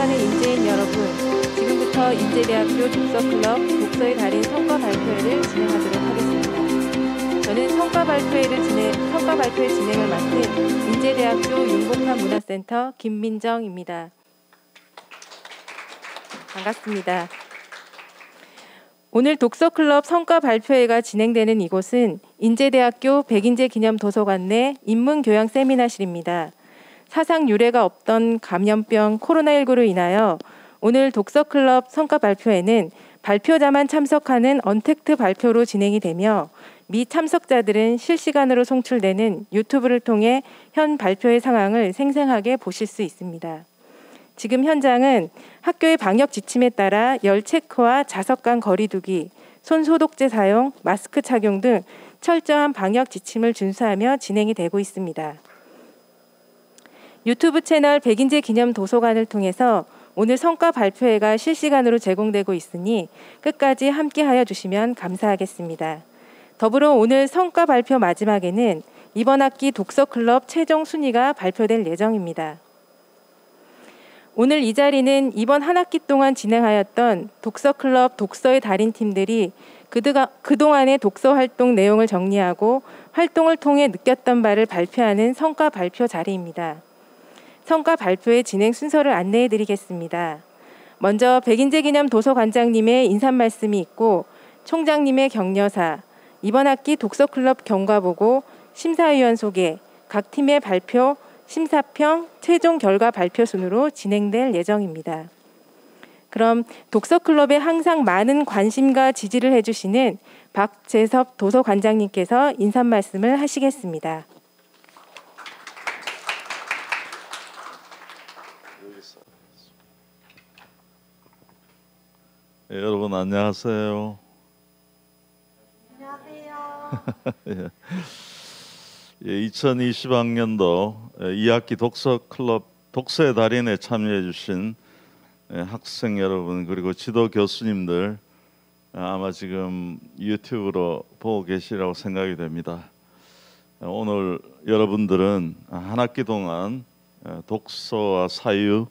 사랑하는 인재인 여러분, 지금부터 인제대학교 독서클럽 독서의 달인 성과 발표회를 진행하도록 하겠습니다. 저는 성과 발표회 진행을 맡은 인제대학교 윤복합 문화센터 김민정입니다. 반갑습니다. 오늘 독서클럽 성과 발표회가 진행되는 이곳은 인제대학교 백인재 기념도서관 내 인문교양 세미나실입니다. 사상 유례가 없던 감염병 코로나19로 인하여 오늘 독서클럽 성과 발표회는 발표자만 참석하는 언택트 발표로 진행이 되며 미 참석자들은 실시간으로 송출되는 유튜브를 통해 현 발표회 상황을 생생하게 보실 수 있습니다. 지금 현장은 학교의 방역 지침에 따라 열 체크와 좌석 간 거리 두기, 손 소독제 사용, 마스크 착용 등 철저한 방역 지침을 준수하며 진행이 되고 있습니다. 유튜브 채널 백인재 기념 도서관을 통해서 오늘 성과 발표회가 실시간으로 제공되고 있으니 끝까지 함께하여 주시면 감사하겠습니다. 더불어 오늘 성과 발표 마지막에는 이번 학기 독서클럽 최종 순위가 발표될 예정입니다. 오늘 이 자리는 이번 한 학기 동안 진행하였던 독서클럽 독서의 달인 팀들이 그동안의 독서 활동 내용을 정리하고 활동을 통해 느꼈던 바를 발표하는 성과 발표 자리입니다. 성과 발표의 진행 순서를 안내해 드리겠습니다. 먼저 백인재 기념 도서관장님의 인사 말씀이 있고 총장님의 격려사, 이번 학기 독서클럽 경과보고, 심사위원 소개, 각 팀의 발표, 심사평, 최종 결과 발표 순으로 진행될 예정입니다. 그럼 독서클럽에 항상 많은 관심과 지지를 해주시는 박재섭 도서관장님께서 인사 말씀을 하시겠습니다. 네, 여러분 안녕하세요. 안녕하세요. 예, 2020학년도 2학기 독서클럽 독서의 달인에 참여해 주신 학생 여러분 그리고 지도 교수님들 아마 지금 유튜브로 보고 계시라고 생각이 됩니다. 오늘 여러분들은 한 학기 동안 독서와 사유,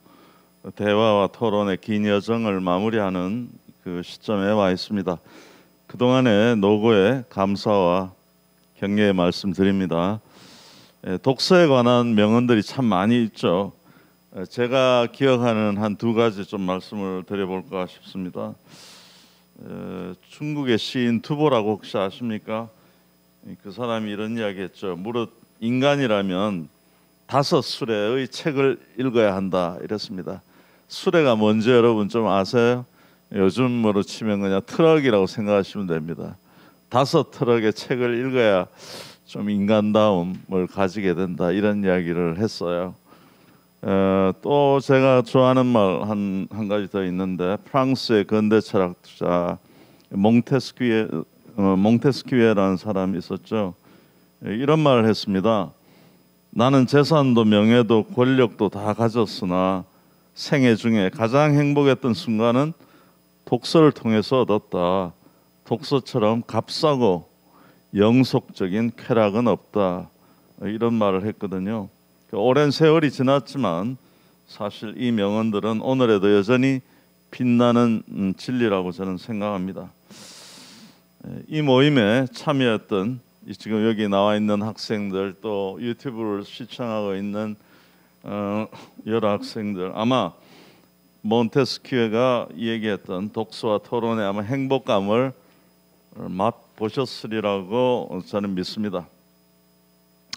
대화와 토론의 긴 여정을 마무리하는 그 시점에 와 있습니다. 그동안의 노고에 감사와 격려의 말씀 드립니다. 독서에 관한 명언들이 참 많이 있죠. 제가 기억하는 한 두 가지 좀 말씀을 드려볼까 싶습니다. 중국의 시인 투보라고 혹시 아십니까? 그 사람이 이런 이야기했죠. 무릇 인간이라면 5수레의 책을 읽어야 한다 이랬습니다. 수레가 뭔지 여러분 좀 아세요? 요즘으로 치면 그냥 트럭이라고 생각하시면 됩니다. 5트럭의 책을 읽어야 좀 인간다움을 가지게 된다 이런 이야기를 했어요. 또 제가 좋아하는 말 한 가지 더 있는데 프랑스의 근대 철학자 몽테스키에라는 사람이 있었죠. 이런 말을 했습니다. 나는 재산도 명예도 권력도 다 가졌으나 생애 중에 가장 행복했던 순간은 독서를 통해서 얻었다. 독서처럼 값싸고 영속적인 쾌락은 없다. 이런 말을 했거든요. 오랜 세월이 지났지만 사실 이 명언들은 오늘에도 여전히 빛나는 진리라고 저는 생각합니다. 이 모임에 참여했던 지금 여기 나와 있는 학생들 또 유튜브를 시청하고 있는 여러 학생들 아마 몬테스키에가 얘기했던 독서와 토론의 아마 행복감을 맛보셨으리라고 저는 믿습니다.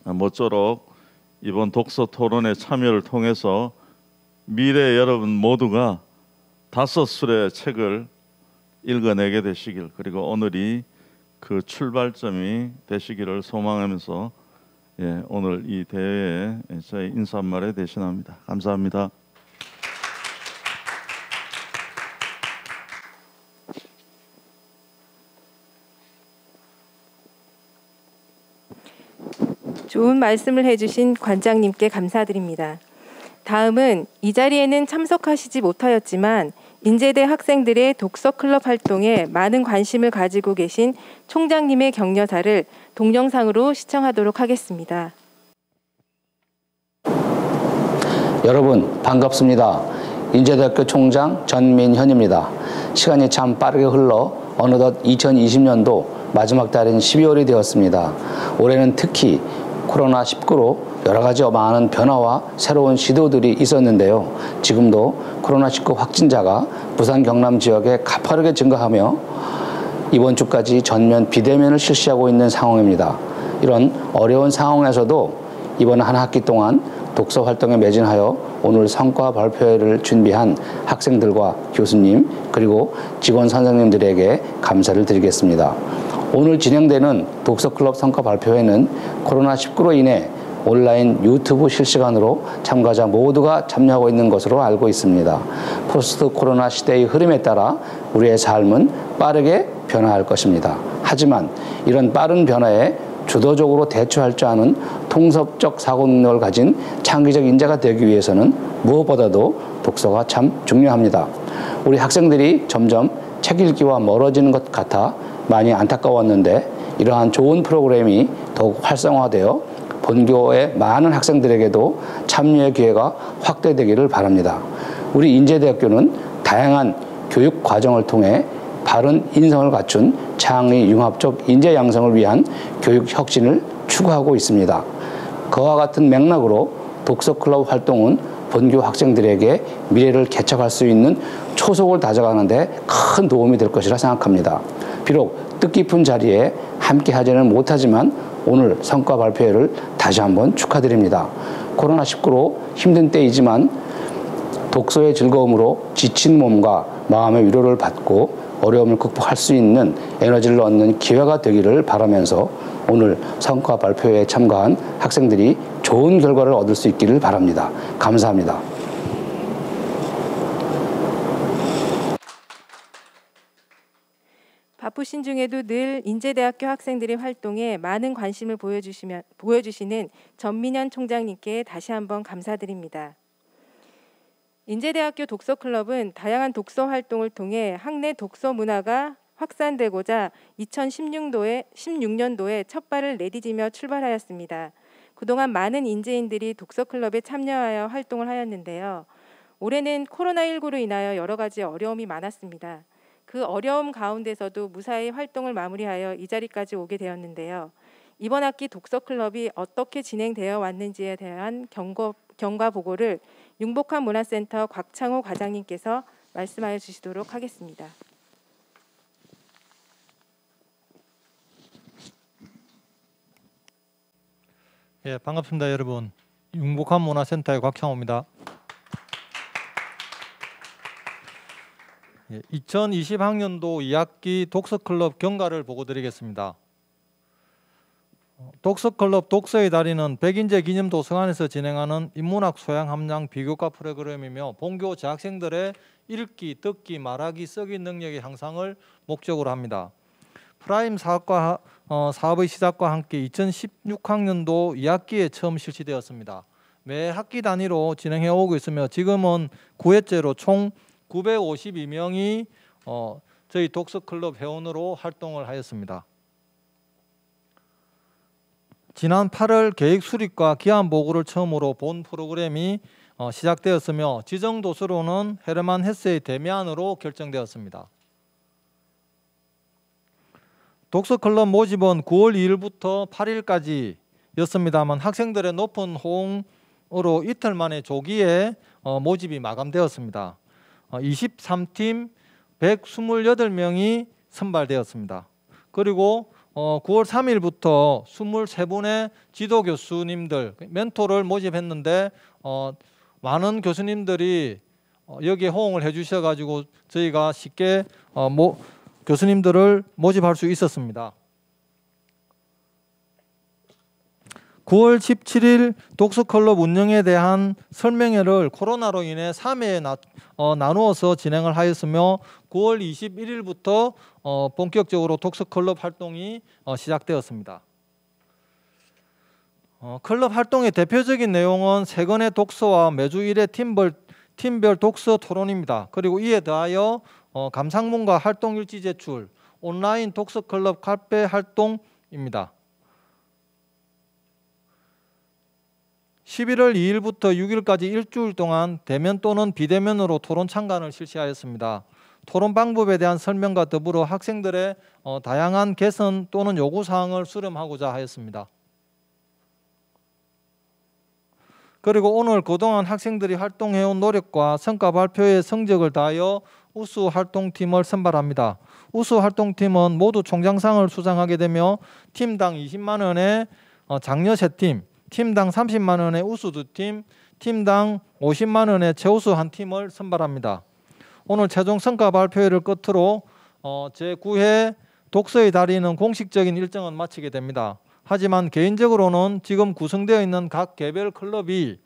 모쪼록 이번 독서 토론의 참여를 통해서 미래 여러분 모두가 5수레의 책을 읽어내게 되시길 그리고 오늘이 그 출발점이 되시기를 소망하면서 오늘 이 대회에 저희 인사말에 대신합니다. 감사합니다. 좋은 말씀을 해주신 관장님께 감사드립니다. 다음은 이 자리에는 참석하시지 못하였지만 인제대 학생들의 독서클럽 활동에 많은 관심을 가지고 계신 총장님의 격려사를 동영상으로 시청하도록 하겠습니다. 여러분 반갑습니다. 인제대학교 총장 전민현입니다. 시간이 참 빠르게 흘러 어느덧 2020년도 마지막 달인 12월이 되었습니다. 올해는 특히 코로나19로 여러 가지 많은 변화와 새로운 시도들이 있었는데요. 지금도 코로나19 확진자가 부산 경남 지역에 가파르게 증가하며 이번 주까지 전면 비대면을 실시하고 있는 상황입니다. 이런 어려운 상황에서도 이번 한 학기 동안 독서 활동에 매진하여 오늘 성과 발표회를 준비한 학생들과 교수님 그리고 직원 선생님들에게 감사를 드리겠습니다. 오늘 진행되는 독서클럽 성과 발표회는 코로나19로 인해 온라인 유튜브 실시간으로 참가자 모두가 참여하고 있는 것으로 알고 있습니다. 포스트 코로나 시대의 흐름에 따라 우리의 삶은 빠르게 변화할 것입니다. 하지만 이런 빠른 변화에 주도적으로 대처할 줄 아는 통섭적 사고 능력을 가진 창의적 인재가 되기 위해서는 무엇보다도 독서가 참 중요합니다. 우리 학생들이 점점 책 읽기와 멀어지는 것 같아 많이 안타까웠는데 이러한 좋은 프로그램이 더욱 활성화되어 본교의 많은 학생들에게도 참여의 기회가 확대되기를 바랍니다. 우리 인제대학교는 다양한 교육 과정을 통해 바른 인성을 갖춘 창의 융합적 인재 양성을 위한 교육 혁신을 추구하고 있습니다. 그와 같은 맥락으로 독서클럽 활동은 본교 학생들에게 미래를 개척할 수 있는 초석을 다져가는 데 큰 도움이 될 것이라 생각합니다. 비록 뜻깊은 자리에 함께 하지는 못하지만 오늘 성과 발표회를 다시 한번 축하드립니다. 코로나19로 힘든 때이지만 독서의 즐거움으로 지친 몸과 마음의 위로를 받고 어려움을 극복할 수 있는 에너지를 얻는 기회가 되기를 바라면서 오늘 성과 발표회에 참가한 학생들이 좋은 결과를 얻을 수 있기를 바랍니다. 감사합니다. 바쁘신 중에도 늘 인제대학교 학생들의 활동에 많은 관심을 보여주시는 전민현 총장님께 다시 한번 감사드립니다. 인제대학교 독서클럽은 다양한 독서 활동을 통해 학내 독서 문화가 확산되고자 2016년도에 첫 발을 내디디며 출발하였습니다. 그동안 많은 인재인들이 독서클럽에 참여하여 활동을 하였는데요. 올해는 코로나19로 인하여 여러 가지 어려움이 많았습니다. 그 어려움 가운데서도 무사히 활동을 마무리하여 이 자리까지 오게 되었는데요. 이번 학기 독서클럽이 어떻게 진행되어 왔는지에 대한 경과 보고를 융복한 문화센터 곽창호 과장님께서 말씀하여 주시도록 하겠습니다. 예, 반갑습니다, 여러분. 융복한 문화센터의 곽창호입니다. 2020학년도 2학기 독서클럽 경과를 보고드리겠습니다. 독서클럽 독서의 달인은 백인제 기념 도서관에서 진행하는 인문학 소양 함량 비교과 프로그램이며 본교 재학생들의 읽기, 듣기, 말하기, 쓰기 능력의 향상을 목적으로 합니다. 프라임 사업의 시작과 함께 2016학년도 2학기에 처음 실시되었습니다. 매 학기 단위로 진행해 오고 있으며 지금은 9회째로 총 952명이 저희 독서클럽 회원으로 활동을 하였습니다. 지난 8월 계획 수립과 기한 보고를 처음으로 본 프로그램이 시작되었으며 지정 도서로는 헤르만 헤세의 데미안으로 결정되었습니다. 독서클럽 모집은 9월 2일부터 8일까지였습니다만 학생들의 높은 호응으로 이틀 만에 조기에 모집이 마감되었습니다. 23팀 128명이 선발되었습니다. 그리고 9월 3일부터 23분의 지도 교수님들, 멘토를 모집했는데 많은 교수님들이 여기에 호응을 해주셔가지고 저희가 쉽게 교수님들을 모집할 수 있었습니다. 9월 17일 독서클럽 운영에 대한 설명회를 코로나로 인해 3회에 나누어서 진행을 하였으며 9월 21일부터 본격적으로 독서클럽 활동이 시작되었습니다. 클럽 활동의 대표적인 내용은 3권의 독서와 매주 1회 팀별 독서 토론입니다. 그리고 이에 더하여 감상문과 활동일지 제출, 온라인 독서클럽 카페 활동입니다. 11월 2일부터 6일까지 일주일 동안 대면 또는 비대면으로 토론 참관을 실시하였습니다. 토론 방법에 대한 설명과 더불어 학생들의 다양한 개선 또는 요구사항을 수렴하고자 하였습니다. 그리고 오늘 그동안 학생들이 활동해온 노력과 성과 발표의 성적을 다하여 우수 활동팀을 선발합니다. 우수 활동팀은 모두 총장상을 수상하게 되며 팀당 20만 원의 장려 3팀, 팀당 30만 원의 우수 2팀, 팀당 50만 원의 최우수 1팀을 선발합니다. 오늘 최종 성과 발표회를 끝으로 제9회 독서의 달인은 공식적인 일정은 마치게 됩니다. 하지만 개인적으로는 지금 구성되어 있는 각 개별 클럽이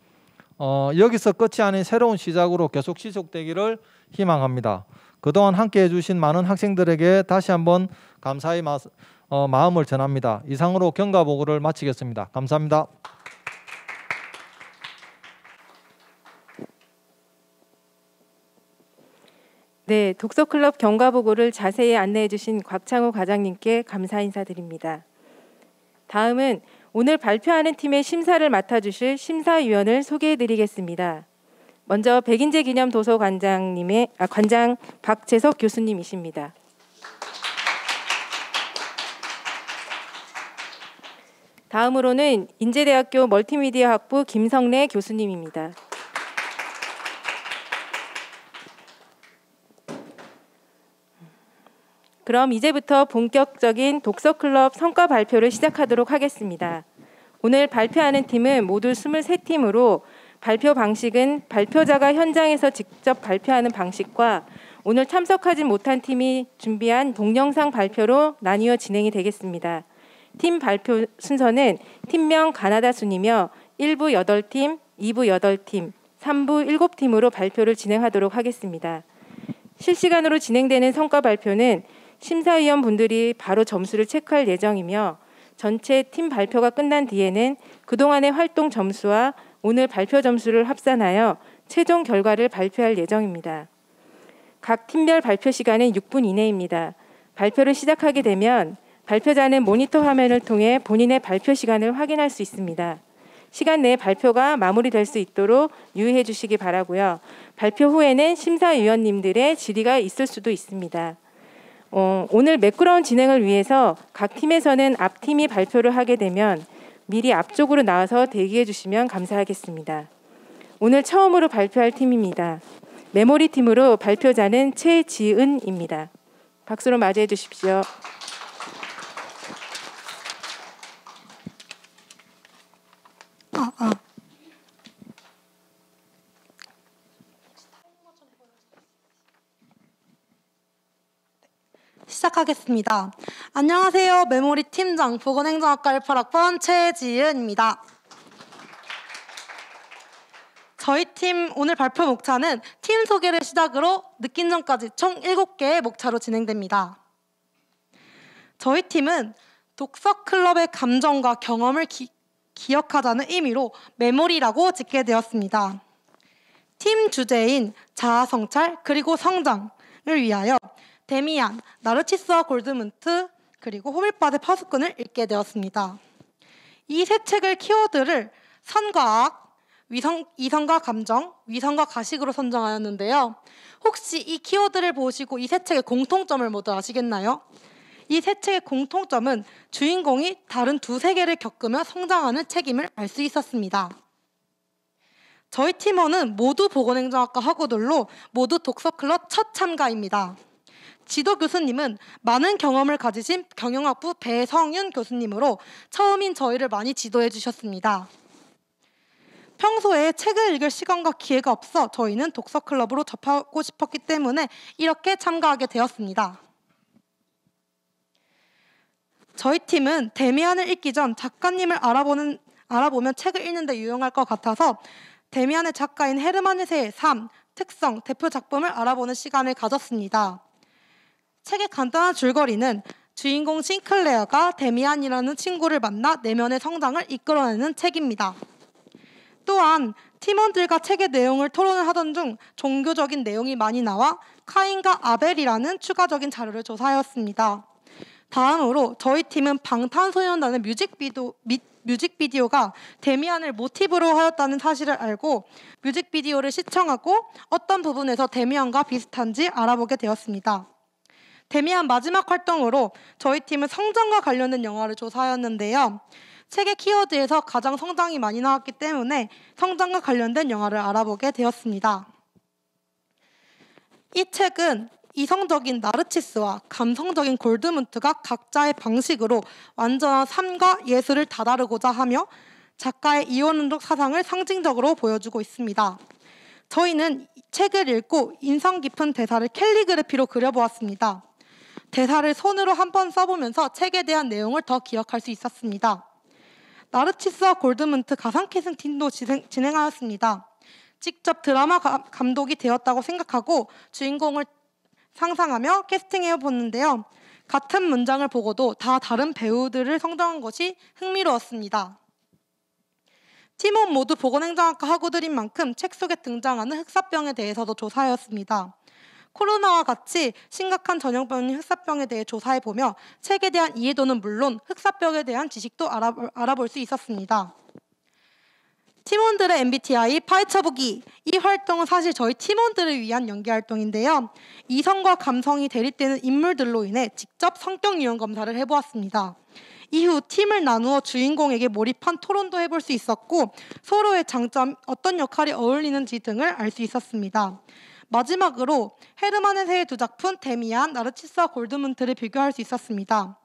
여기서 끝이 아닌 새로운 시작으로 계속 지속되기를 희망합니다. 그동안 함께해 주신 많은 학생들에게 다시 한번 감사의 마음을 전합니다. 이상으로 경과보고를 마치겠습니다. 감사합니다. 네, 독서클럽 경과보고를 자세히 안내해 주신 곽창우 과장님께 감사 인사드립니다. 다음은 오늘 발표하는 팀의 심사를 맡아주실 심사위원을 소개해 드리겠습니다. 먼저 백인재 기념 도서 관장 박재석 교수님이십니다. 다음으로는 인제대학교 멀티미디어 학부 김성래 교수님입니다. 그럼 이제부터 본격적인 독서클럽 성과 발표를 시작하도록 하겠습니다. 오늘 발표하는 팀은 모두 23팀으로 발표 방식은 발표자가 현장에서 직접 발표하는 방식과 오늘 참석하지 못한 팀이 준비한 동영상 발표로 나뉘어 진행이 되겠습니다. 팀 발표 순서는 팀명 가나다 순이며 1부 8팀, 2부 8팀, 3부 7팀으로 발표를 진행하도록 하겠습니다. 실시간으로 진행되는 성과 발표는 심사위원분들이 바로 점수를 체크할 예정이며 전체 팀 발표가 끝난 뒤에는 그동안의 활동 점수와 오늘 발표 점수를 합산하여 최종 결과를 발표할 예정입니다. 각 팀별 발표 시간은 6분 이내입니다. 발표를 시작하게 되면 발표자는 모니터 화면을 통해 본인의 발표 시간을 확인할 수 있습니다. 시간 내에 발표가 마무리될 수 있도록 유의해 주시기 바라고요. 발표 후에는 심사위원님들의 질의가 있을 수도 있습니다. 오늘 매끄러운 진행을 위해서 각 팀에서는 앞팀이 발표를 하게 되면 미리 앞쪽으로 나와서 대기해 주시면 감사하겠습니다. 오늘 처음으로 발표할 팀입니다. 메모리 팀으로 발표자는 최지은입니다. 박수로 맞이해 주십시오. 시작하겠습니다. 안녕하세요. 메모리 팀장 보건행정학과 18학번 최지은입니다. 저희 팀 오늘 발표 목차는 팀 소개를 시작으로 느낀 점까지 총 7개의 목차로 진행됩니다. 저희 팀은 독서클럽의 감정과 경험을 기억하자는 의미로 메모리라고 짓게 되었습니다. 팀 주제인 자아성찰 그리고 성장을 위하여 데미안, 나르치스와 골드문트, 그리고 호밀파드 파수꾼을 읽게 되었습니다. 이 세 책을 키워드를 선과 악, 이성과 감정, 위선과 가식으로 선정하였는데요. 혹시 이 키워드를 보시고 이 세 책의 공통점을 모두 아시겠나요? 이 세 책의 공통점은 주인공이 다른 두 세계를 겪으며 성장하는 책임을 알 수 있었습니다. 저희 팀원은 모두 보건행정학과 학우들로 모두 독서클럽 첫 참가입니다. 지도 교수님은 많은 경험을 가지신 경영학부 배성윤 교수님으로 처음인 저희를 많이 지도해 주셨습니다. 평소에 책을 읽을 시간과 기회가 없어 저희는 독서클럽으로 접하고 싶었기 때문에 이렇게 참가하게 되었습니다. 저희 팀은 데미안을 읽기 전 작가님을 알아보면 책을 읽는 데 유용할 것 같아서 데미안의 작가인 헤르만 헤세의 삶, 특성, 대표 작품을 알아보는 시간을 가졌습니다. 책의 간단한 줄거리는 주인공 싱클레어가 데미안이라는 친구를 만나 내면의 성장을 이끌어내는 책입니다. 또한 팀원들과 책의 내용을 토론을 하던 중 종교적인 내용이 많이 나와 카인과 아벨이라는 추가적인 자료를 조사하였습니다. 다음으로 저희 팀은 방탄소년단의 뮤직비디오가 데미안을 모티브로 하였다는 사실을 알고 뮤직비디오를 시청하고 어떤 부분에서 데미안과 비슷한지 알아보게 되었습니다. 데미안 마지막 활동으로 저희 팀은 성장과 관련된 영화를 조사하였는데요. 책의 키워드에서 가장 성장이 많이 나왔기 때문에 성장과 관련된 영화를 알아보게 되었습니다. 이 책은 이성적인 나르치스와 감성적인 골드문트가 각자의 방식으로 완전한 삶과 예술을 다다르고자 하며 작가의 이원운동 사상을 상징적으로 보여주고 있습니다. 저희는 책을 읽고 인상 깊은 대사를 캘리그래피로 그려보았습니다. 대사를 손으로 한번 써보면서 책에 대한 내용을 더 기억할 수 있었습니다. 나르치스와 골드문트 가상 캐스팅도 진행하였습니다. 직접 드라마 감독이 되었다고 생각하고 주인공을 상상하며 캐스팅해 보는데요. 같은 문장을 보고도 다 다른 배우들을 선정한 것이 흥미로웠습니다. 팀원 모두 보건행정학과 학우들인 만큼 책 속에 등장하는 흑사병에 대해서도 조사하였습니다. 코로나와 같이 심각한 전염병인 흑사병에 대해 조사해보며 책에 대한 이해도는 물론 흑사병에 대한 지식도 알아볼 수 있었습니다. 팀원들의 MBTI 파헤쳐보기. 이 활동은 사실 저희 팀원들을 위한 연기활동인데요. 이성과 감성이 대립되는 인물들로 인해 직접 성격 유형 검사를 해보았습니다. 이후 팀을 나누어 주인공에게 몰입한 토론도 해볼 수 있었고 서로의 장점, 어떤 역할이 어울리는지 등을 알 수 있었습니다. 마지막으로 헤르만 헤세의 두 작품 데미안, 나르치스와 골드문트를 비교할 수 있었습니다.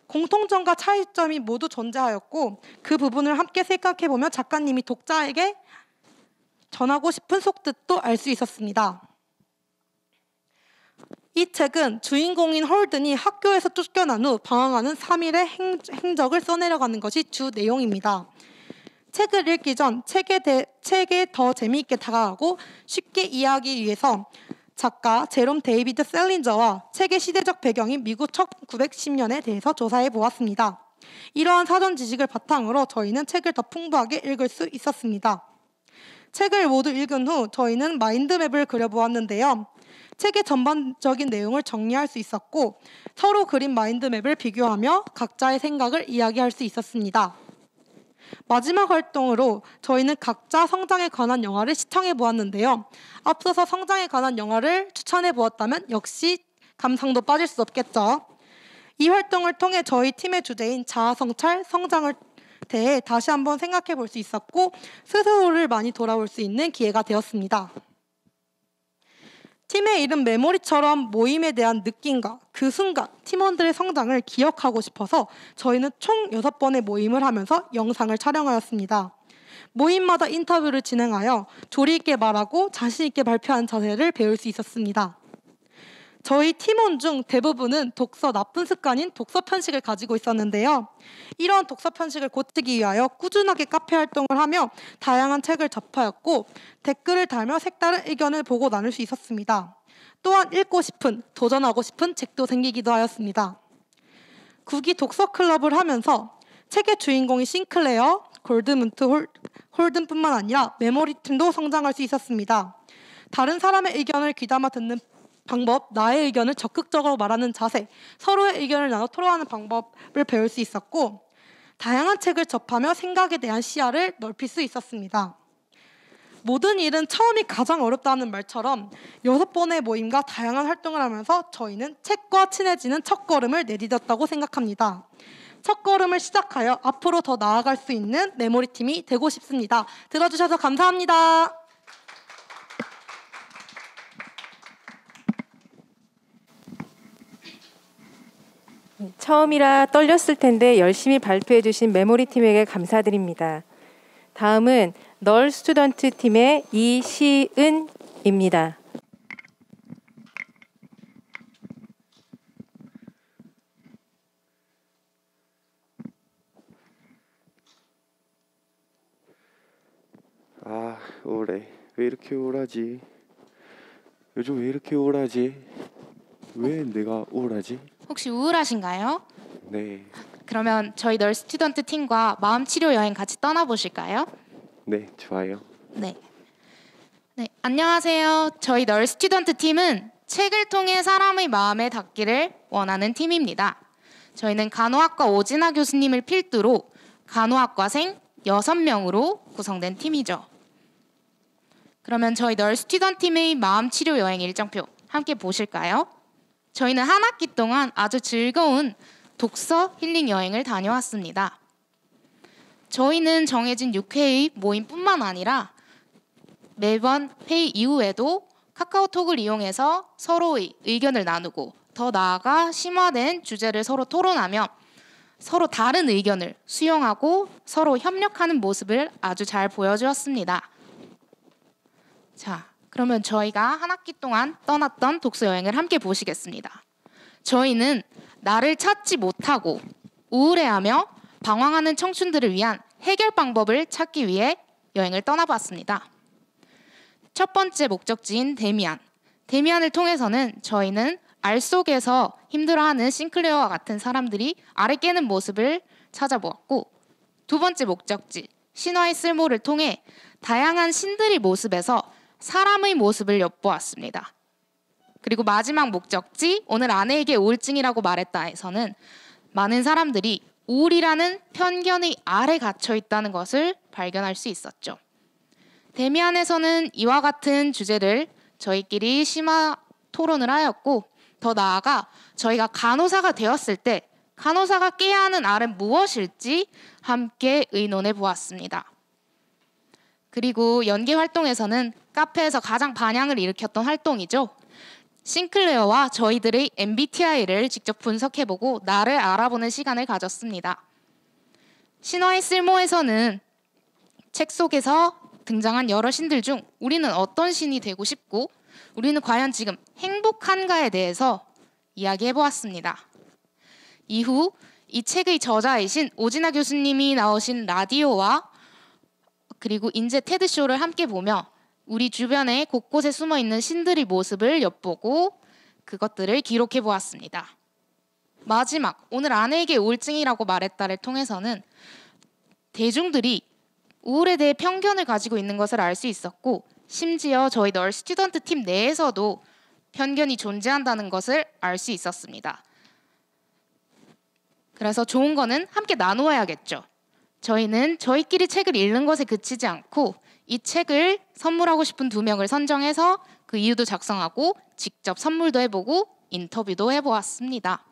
공통점과 차이점이 모두 존재하였고 그 부분을 함께 생각해보며 작가님이 독자에게 전하고 싶은 속뜻도 알 수 있었습니다. 이 책은 주인공인 홀든이 학교에서 쫓겨난 후 방황하는 3일의 행적을 써내려가는 것이 주 내용입니다. 책을 읽기 전 책에 더 재미있게 다가가고 쉽게 이해하기 위해서 작가 제롬 데이비드 셀린저와 책의 시대적 배경인 미국 1910년에 대해서 조사해 보았습니다. 이러한 사전 지식을 바탕으로 저희는 책을 더 풍부하게 읽을 수 있었습니다. 책을 모두 읽은 후 저희는 마인드맵을 그려보았는데요. 책의 전반적인 내용을 정리할 수 있었고 서로 그린 마인드맵을 비교하며 각자의 생각을 이야기할 수 있었습니다. 마지막 활동으로 저희는 각자 성장에 관한 영화를 시청해 보았는데요. 앞서서 성장에 관한 영화를 추천해 보았다면 역시 감상도 빠질 수 없겠죠. 이 활동을 통해 저희 팀의 주제인 자아성찰, 성장을 대해 다시 한번 생각해 볼 수 있었고 스스로를 많이 돌아볼 수 있는 기회가 되었습니다. 팀의 이름 메모리처럼 모임에 대한 느낌과 그 순간 팀원들의 성장을 기억하고 싶어서 저희는 총 6번의 모임을 하면서 영상을 촬영하였습니다. 모임마다 인터뷰를 진행하여 조리 있게 말하고 자신 있게 발표하는 자세를 배울 수 있었습니다. 저희 팀원 중 대부분은 독서 나쁜 습관인 독서 편식을 가지고 있었는데요. 이러한 독서 편식을 고치기 위하여 꾸준하게 카페 활동을 하며 다양한 책을 접하였고 댓글을 달며 색다른 의견을 보고 나눌 수 있었습니다. 또한 읽고 싶은, 도전하고 싶은 책도 생기기도 하였습니다. 국기 독서 클럽을 하면서 책의 주인공인 싱클레어, 골드문트, 홀든뿐만 아니라 메모리팀도 성장할 수 있었습니다. 다른 사람의 의견을 귀담아 듣는 방법, 나의 의견을 적극적으로 말하는 자세, 서로의 의견을 나눠 토론하는 방법을 배울 수 있었고 다양한 책을 접하며 생각에 대한 시야를 넓힐 수 있었습니다. 모든 일은 처음이 가장 어렵다는 말처럼 6번의 모임과 다양한 활동을 하면서 저희는 책과 친해지는 첫걸음을 내디뎠다고 생각합니다. 첫걸음을 시작하여 앞으로 더 나아갈 수 있는 메모리팀이 되고 싶습니다. 들어주셔서 감사합니다. 처음이라 떨렸을 텐데 열심히 발표해 주신 메모리 팀에게 감사드립니다. 다음은 널 스튜던트 팀의 이시은입니다. 아, 우울해. 왜 이렇게 우울하지? 요즘 왜 이렇게 우울하지? 왜 내가 우울하지? 혹시 우울하신가요? 네, 그러면 저희 널 스튜던트 팀과 마음치료 여행 같이 떠나보실까요? 네, 좋아요. 네. 안녕하세요. 저희 널 스튜던트 팀은 책을 통해 사람의 마음에 닿기를 원하는 팀입니다. 저희는 간호학과 오진아 교수님을 필두로 간호학과생 6명으로 구성된 팀이죠. 그러면 저희 널 스튜던트 팀의 마음치료 여행 일정표 함께 보실까요? 저희는 한 학기 동안 아주 즐거운 독서 힐링 여행을 다녀왔습니다. 저희는 정해진 6회의 모임뿐만 아니라 매번 회의 이후에도 카카오톡을 이용해서 서로의 의견을 나누고 더 나아가 심화된 주제를 서로 토론하며 서로 다른 의견을 수용하고 서로 협력하는 모습을 아주 잘 보여주었습니다. 자, 그러면 저희가 한 학기 동안 떠났던 독서 여행을 함께 보시겠습니다. 저희는 나를 찾지 못하고 우울해하며 방황하는 청춘들을 위한 해결 방법을 찾기 위해 여행을 떠나봤습니다. 첫 번째 목적지인 데미안. 데미안을 통해서는 저희는 알 속에서 힘들어하는 싱클레어와 같은 사람들이 알을 깨는 모습을 찾아보았고, 두 번째 목적지 신화의 쓸모를 통해 다양한 신들의 모습에서 사람의 모습을 엿보았습니다. 그리고 마지막 목적지 오늘 아내에게 우울증이라고 말했다에서는 많은 사람들이 우울이라는 편견의 아래 갇혀 있다는 것을 발견할 수 있었죠. 데미안에서는 이와 같은 주제를 저희끼리 심화 토론을 하였고, 더 나아가 저희가 간호사가 되었을 때 간호사가 깨야 하는 알은 무엇일지 함께 의논해 보았습니다. 그리고 연계 활동에서는 카페에서 가장 반향을 일으켰던 활동이죠. 싱클레어와 저희들의 MBTI를 직접 분석해보고 나를 알아보는 시간을 가졌습니다. 신화의 쓸모에서는 책 속에서 등장한 여러 신들 중 우리는 어떤 신이 되고 싶고 우리는 과연 지금 행복한가에 대해서 이야기해보았습니다. 이후 이 책의 저자이신 오진아 교수님이 나오신 라디오와 그리고 인제 테드쇼를 함께 보며 우리 주변에 곳곳에 숨어있는 신들의 모습을 엿보고 그것들을 기록해보았습니다. 마지막, 오늘 아내에게 우울증이라고 말했다를 통해서는 대중들이 우울에 대해 편견을 가지고 있는 것을 알 수 있었고, 심지어 저희 널 스튜던트 팀 내에서도 편견이 존재한다는 것을 알 수 있었습니다. 그래서 좋은 거는 함께 나누어야겠죠. 저희는 저희끼리 책을 읽는 것에 그치지 않고 이 책을 선물하고 싶은 2명을 선정해서 그 이유도 작성하고 직접 선물도 해보고 인터뷰도 해보았습니다.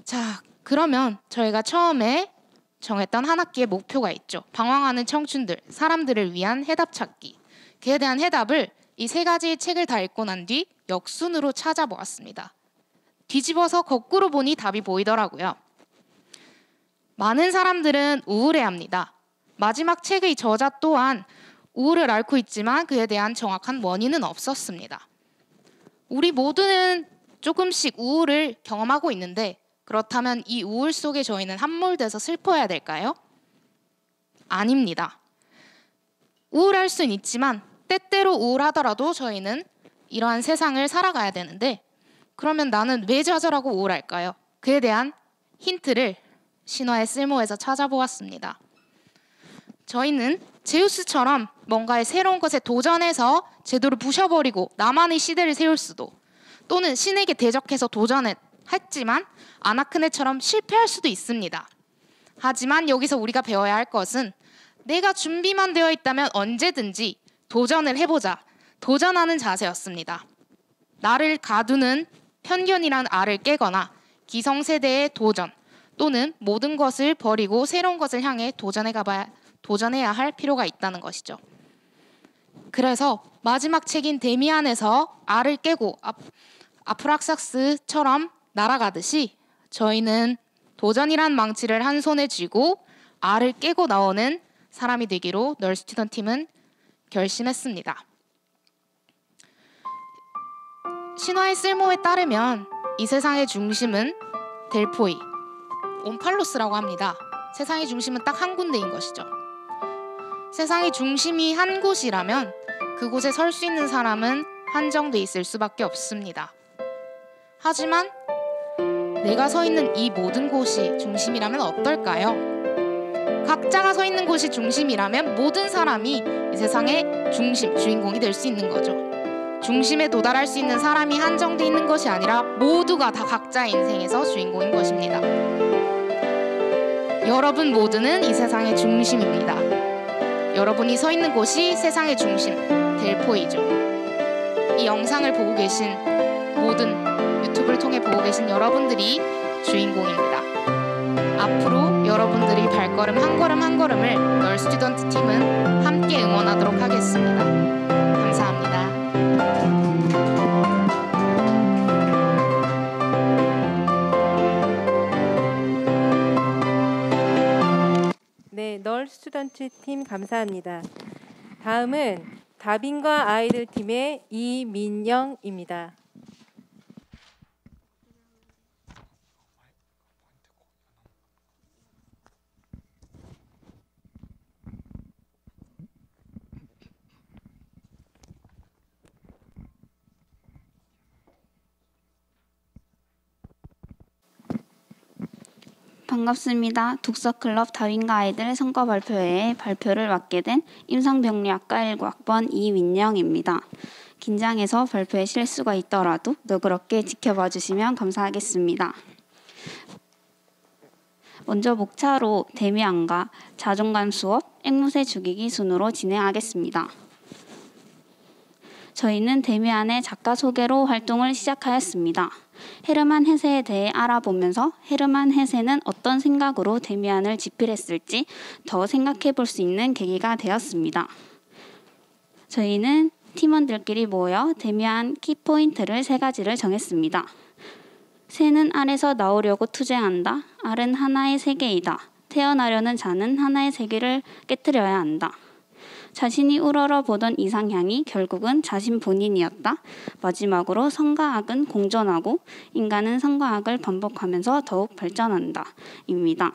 자, 그러면 저희가 처음에 정했던 한 학기의 목표가 있죠. 방황하는 청춘들, 사람들을 위한 해답 찾기. 그에 대한 해답을 이 3가지의 책을 다 읽고 난 뒤 역순으로 찾아보았습니다. 뒤집어서 거꾸로 보니 답이 보이더라고요. 많은 사람들은 우울해합니다. 마지막 책의 저자 또한 우울을 앓고 있지만 그에 대한 정확한 원인은 없었습니다. 우리 모두는 조금씩 우울을 경험하고 있는데, 그렇다면 이 우울 속에 저희는 함몰돼서 슬퍼해야 될까요? 아닙니다. 우울할 수는 있지만 때때로 우울하더라도 저희는 이러한 세상을 살아가야 되는데, 그러면 나는 왜 좌절하고 우울할까요? 그에 대한 힌트를 신화의 쓸모에서 찾아보았습니다. 저희는 제우스처럼 뭔가의 새로운 것에 도전해서 제도를 부셔버리고 나만의 시대를 세울 수도, 또는 신에게 대적해서 도전했지만 아나크네처럼 실패할 수도 있습니다. 하지만 여기서 우리가 배워야 할 것은 내가 준비만 되어 있다면 언제든지 도전을 해보자, 도전하는 자세였습니다. 나를 가두는 편견이란 알을 깨거나 기성세대의 도전, 또는 모든 것을 버리고 새로운 것을 향해 도전해야 할 필요가 있다는 것이죠. 그래서 마지막 책인 데미안에서 알을 깨고 아프락삭스처럼 날아가듯이 저희는 도전이란 망치를 한 손에 쥐고 알을 깨고 나오는 사람이 되기로 널 스튜던트 팀은 결심했습니다. 신화의 쓸모에 따르면 이 세상의 중심은 델포이, 온팔로스라고 합니다. 세상의 중심은 딱 한 군데인 것이죠. 세상의 중심이 한 곳이라면 그곳에 설 수 있는 사람은 한정돼 있을 수밖에 없습니다. 하지만 내가 서 있는 이 모든 곳이 중심이라면 어떨까요? 각자가 서 있는 곳이 중심이라면 모든 사람이 이 세상의 중심, 주인공이 될 수 있는 거죠. 중심에 도달할 수 있는 사람이 한정돼 있는 것이 아니라 모두가 다 각자의 인생에서 주인공인 것입니다. 여러분 모두는 이 세상의 중심입니다. 여러분이 서 있는 곳이 세상의 중심, 델포이죠. 이 영상을 보고 계신 모든 유튜브를 통해 보고 계신 여러분들이 주인공입니다. 앞으로 여러분들이 발걸음 한 걸음 한 걸음을 널 스튜던트 팀은 함께 응원하도록 하겠습니다. 감사합니다. 네, 널 스튜던트 팀 감사합니다. 다음은 다빈과 아이들 팀의 이민영입니다. 반갑습니다. 독서클럽 다윈과 아이들 성과 발표회에 발표를 맡게 된 임상병리학과 19학번 이민영입니다. 긴장해서 발표에 실수가 있더라도 너그럽게 지켜봐 주시면 감사하겠습니다. 먼저 목차로 데미안과 자존감 수업, 앵무새 죽이기 순으로 진행하겠습니다. 저희는 데미안의 작가 소개로 활동을 시작하였습니다. 헤르만 헤세에 대해 알아보면서 헤르만 헤세는 어떤 생각으로 데미안을 집필했을지 더 생각해 볼 수 있는 계기가 되었습니다. 저희는 팀원들끼리 모여 데미안 키포인트를 3가지를 정했습니다. 새는 알에서 나오려고 투쟁한다. 알은 하나의 세계이다. 태어나려는 자는 하나의 세계를 깨트려야 한다. 자신이 우러러보던 이상향이 결국은 자신 본인이었다. 마지막으로 선과 악은 공존하고 인간은 선과 악을 반복하면서 더욱 발전한다. 입니다.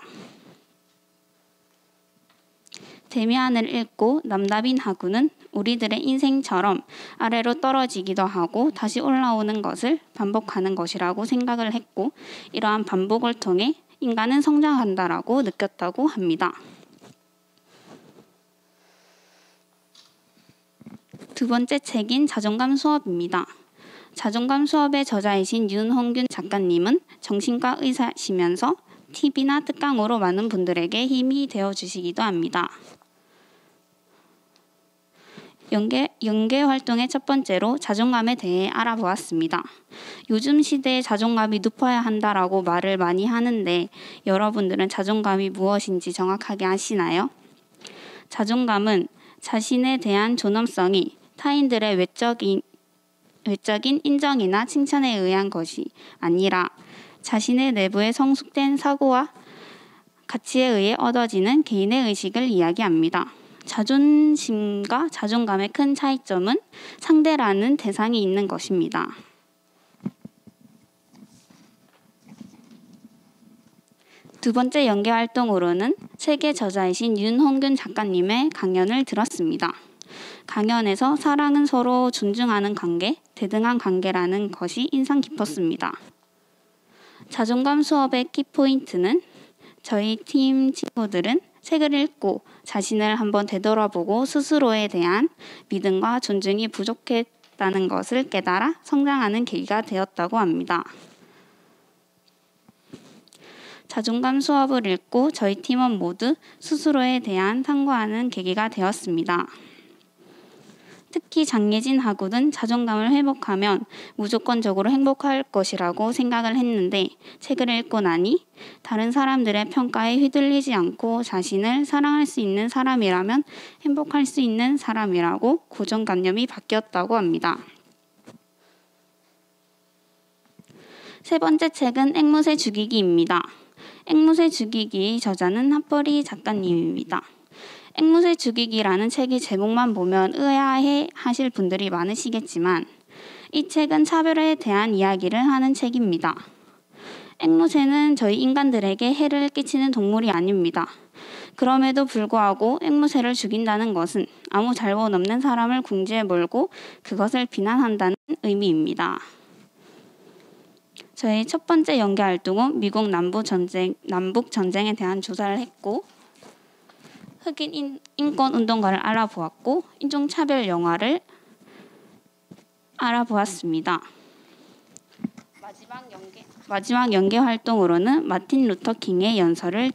데미안을 읽고 남다빈 하구는 우리들의 인생처럼 아래로 떨어지기도 하고 다시 올라오는 것을 반복하는 것이라고 생각을 했고 이러한 반복을 통해 인간은 성장한다라고 느꼈다고 합니다. 두 번째 책인 자존감 수업입니다. 자존감 수업의 저자이신 윤홍균 작가님은 정신과 의사시면서 TV나 특강으로 많은 분들에게 힘이 되어주시기도 합니다. 연계 활동의 첫 번째로 자존감에 대해 알아보았습니다. 요즘 시대에 자존감이 높아야 한다라고 말을 많이 하는데 여러분들은 자존감이 무엇인지 정확하게 아시나요? 자존감은 자신에 대한 존엄성이 타인들의 외적인 인정이나 칭찬에 의한 것이 아니라 자신의 내부의 성숙된 사고와 가치에 의해 얻어지는 개인의 의식을 이야기합니다. 자존심과 자존감의 큰 차이점은 상대라는 대상이 있는 것입니다. 두 번째 연계 활동으로는 책의 저자이신 윤홍균 작가님의 강연을 들었습니다. 강연에서 사랑은 서로 존중하는 관계, 대등한 관계라는 것이 인상 깊었습니다. 자존감 수업의 키포인트는 저희 팀 친구들은 책을 읽고 자신을 한번 되돌아보고 스스로에 대한 믿음과 존중이 부족했다는 것을 깨달아 성장하는 계기가 되었다고 합니다. 자존감 수업을 읽고 저희 팀원 모두 스스로에 대한 탐구하는 계기가 되었습니다. 특히 장예진 하구는 자존감을 회복하면 무조건적으로 행복할 것이라고 생각을 했는데 책을 읽고 나니 다른 사람들의 평가에 휘둘리지 않고 자신을 사랑할 수 있는 사람이라면 행복할 수 있는 사람이라고 고정관념이 바뀌었다고 합니다. 세 번째 책은 앵무새 죽이기입니다. 앵무새 죽이기 저자는 핫버리 작가님입니다. 앵무새 죽이기라는 책의 제목만 보면 의아해 하실 분들이 많으시겠지만 이 책은 차별에 대한 이야기를 하는 책입니다. 앵무새는 저희 인간들에게 해를 끼치는 동물이 아닙니다. 그럼에도 불구하고 앵무새를 죽인다는 것은 아무 잘못 없는 사람을 궁지에 몰고 그것을 비난한다는 의미입니다. 저희 첫 번째 연계 활동은 미국 남북 전쟁에 대한 조사를 했고 흑인 인권 운동가를 알아보았고 인종차별 영화를 알아보았습니다. 마지막 연계 활동으로는 마틴 루터 킹의 연설을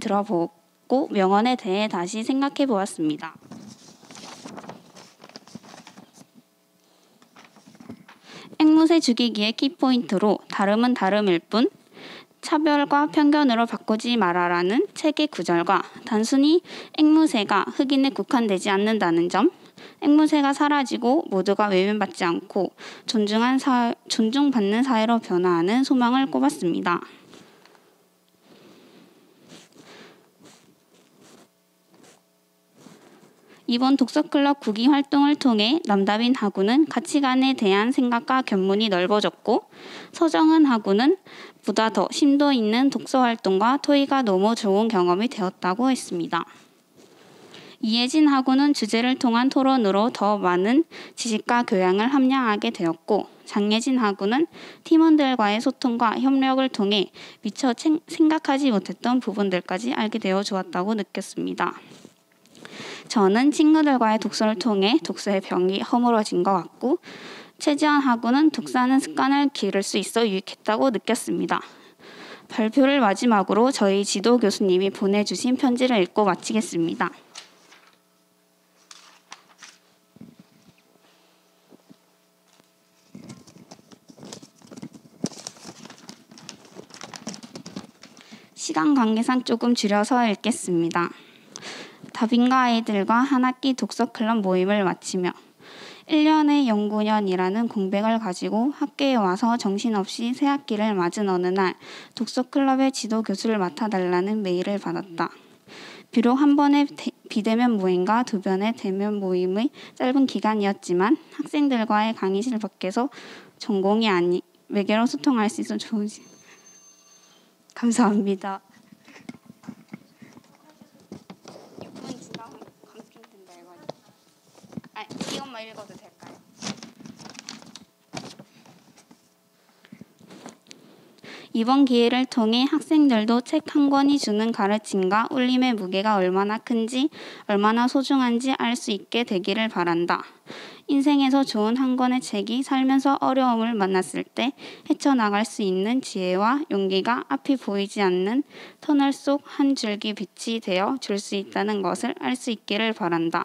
들었고 명언에 대해 다시 생각해 보았습니다. 앵무새 죽이기의 키포인트로 다름은 다름일 뿐 차별과 편견으로 바꾸지 말아라는 책의 구절과 단순히 앵무새가 흑인에 국한되지 않는다는 점, 앵무새가 사라지고 모두가 외면받지 않고 존중받는 사회로 변화하는 소망을 꼽았습니다. 이번 독서클럽 국위 활동을 통해 남다빈 하구는 가치관에 대한 생각과 견문이 넓어졌고 서정은 하구는 보다 더 심도 있는 독서 활동과 토의가 너무 좋은 경험이 되었다고 했습니다. 이혜진 하구는 주제를 통한 토론으로 더 많은 지식과 교양을 함양하게 되었고 장예진 하구는 팀원들과의 소통과 협력을 통해 미처 생각하지 못했던 부분들까지 알게 되어 좋았다고 느꼈습니다. 저는 친구들과의 독서를 통해 독서의 병이 허물어진 것 같고 최지원 하구는 독서하는 습관을 기를 수 있어 유익했다고 느꼈습니다. 발표를 마지막으로 저희 지도 교수님이 보내주신 편지를 읽고 마치겠습니다. 시간 관계상 조금 줄여서 읽겠습니다. 다빈과 아이들과 한 학기 독서클럽 모임을 마치며 1년의 연구년이라는 공백을 가지고 학교에 와서 정신없이 새 학기를 맞은 어느 날 독서클럽의 지도 교수를 맡아달라는 메일을 받았다. 비록 한 번의 비대면 모임과 두 번의 대면 모임의 짧은 기간이었지만 학생들과의 강의실 밖에서 전공이 아닌 외계로 소통할 수 있어 좋으지. 감사합니다. 이것만 읽어도 될까요? 이번 기회를 통해 학생들도 책 한 권이 주는 가르침과 울림의 무게가 얼마나 큰지, 얼마나 소중한지 알 수 있게 되기를 바란다. 인생에서 좋은 한 권의 책이 살면서 어려움을 만났을 때 헤쳐나갈 수 있는 지혜와 용기가 앞이 보이지 않는 터널 속 한 줄기 빛이 되어 줄 수 있다는 것을 알 수 있기를 바란다.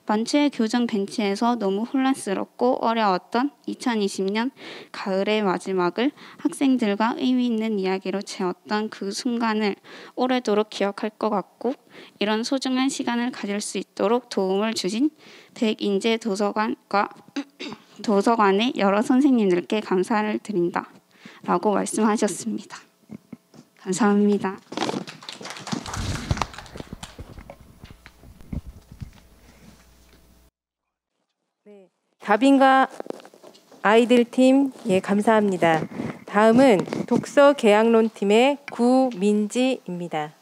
만추의 교정 벤치에서 너무 혼란스럽고 어려웠던 2020년 가을의 마지막을 학생들과 의미 있는 이야기로 채웠던 그 순간을 오래도록 기억할 것 같고 이런 소중한 시간을 가질 수 있도록 도움을 주신 백인재 도서관과 도서관의 여러 선생님들께 감사를 드린다 라고 말씀하셨습니다. 감사합니다. 다빈과 아이들 팀, 예, 감사합니다. 다음은 독서 계약론 팀의 구민지입니다.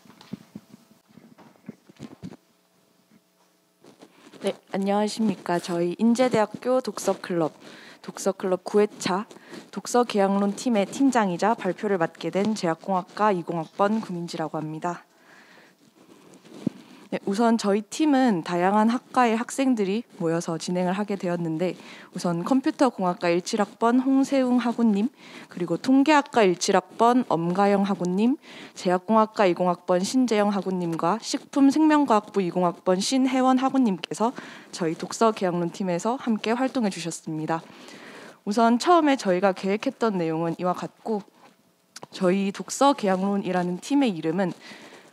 네, 안녕하십니까. 저희 인제대학교 독서클럽 9회차 독서계약론 팀의 팀장이자 발표를 맡게 된 제약공학과 20학번 구민지라고 합니다. 네, 우선 저희 팀은 다양한 학과의 학생들이 모여서 진행을 하게 되었는데 우선 컴퓨터공학과 17학번 홍세웅 학우님, 그리고 통계학과 17학번 엄가영 학우님, 제약공학과 20학번 신재영 학우님과 식품생명과학부 20학번 신혜원 학우님께서 저희 독서계약론 팀에서 함께 활동해 주셨습니다. 우선 처음에 저희가 계획했던 내용은 이와 같고 저희 독서계약론이라는 팀의 이름은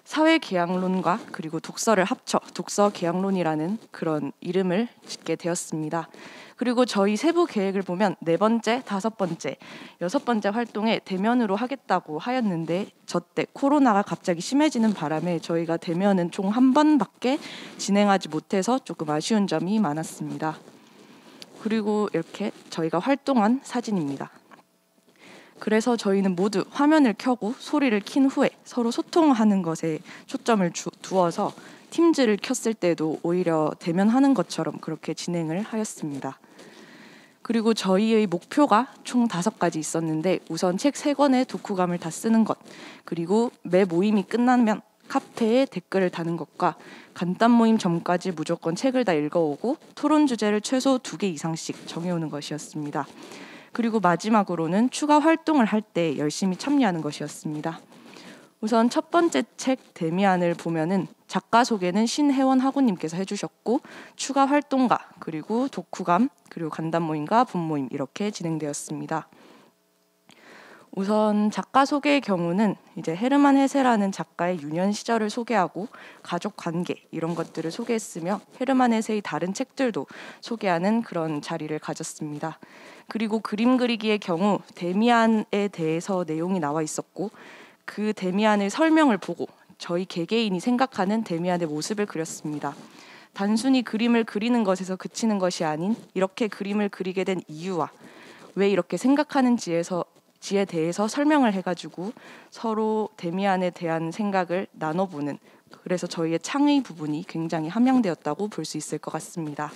사회계약론과 그리고 독서를 합쳐 독서계약론이라는 그런 이름을 짓게 되었습니다. 그리고 저희 세부 계획을 보면 4번째, 5번째, 6번째 활동에 대면으로 하겠다고 하였는데 저때 코로나가 갑자기 심해지는 바람에 저희가 대면은 총 1번밖에 진행하지 못해서 조금 아쉬운 점이 많았습니다. 그리고 이렇게 저희가 활동한 사진입니다. 그래서 저희는 모두 화면을 켜고 소리를 킨 후에 서로 소통하는 것에 초점을 두어서 팀즈를 켰을 때도 오히려 대면하는 것처럼 그렇게 진행을 하였습니다. 그리고 저희의 목표가 총 5가지 있었는데 우선 책 3권의 독후감을 다 쓰는 것, 그리고 매 모임이 끝나면 카페에 댓글을 다는 것과 간단 모임 전까지 무조건 책을 다 읽어오고 토론 주제를 최소 2개 이상씩 정해오는 것이었습니다. 그리고 마지막으로는 추가 활동을 할 때 열심히 참여하는 것이었습니다. 우선 첫 번째 책 데미안을 보면은 작가 소개는 신혜원 학우님께서 해주셨고 추가 활동가 그리고 독후감 그리고 간담 모임과 분모임 이렇게 진행되었습니다. 우선 작가 소개의 경우는 이제 헤르만 헤세라는 작가의 유년 시절을 소개하고 가족 관계 이런 것들을 소개했으며 헤르만 헤세의 다른 책들도 소개하는 그런 자리를 가졌습니다. 그리고 그림 그리기의 경우 데미안에 대해서 내용이 나와 있었고 그 데미안의 설명을 보고 저희 개개인이 생각하는 데미안의 모습을 그렸습니다. 단순히 그림을 그리는 것에서 그치는 것이 아닌 이렇게 그림을 그리게 된 이유와 왜 이렇게 생각하는지에 대해서 설명을 해가지고 서로 데미안에 대한 생각을 나눠보는 그래서 저희의 창의 부분이 굉장히 함양되었다고 볼 수 있을 것 같습니다.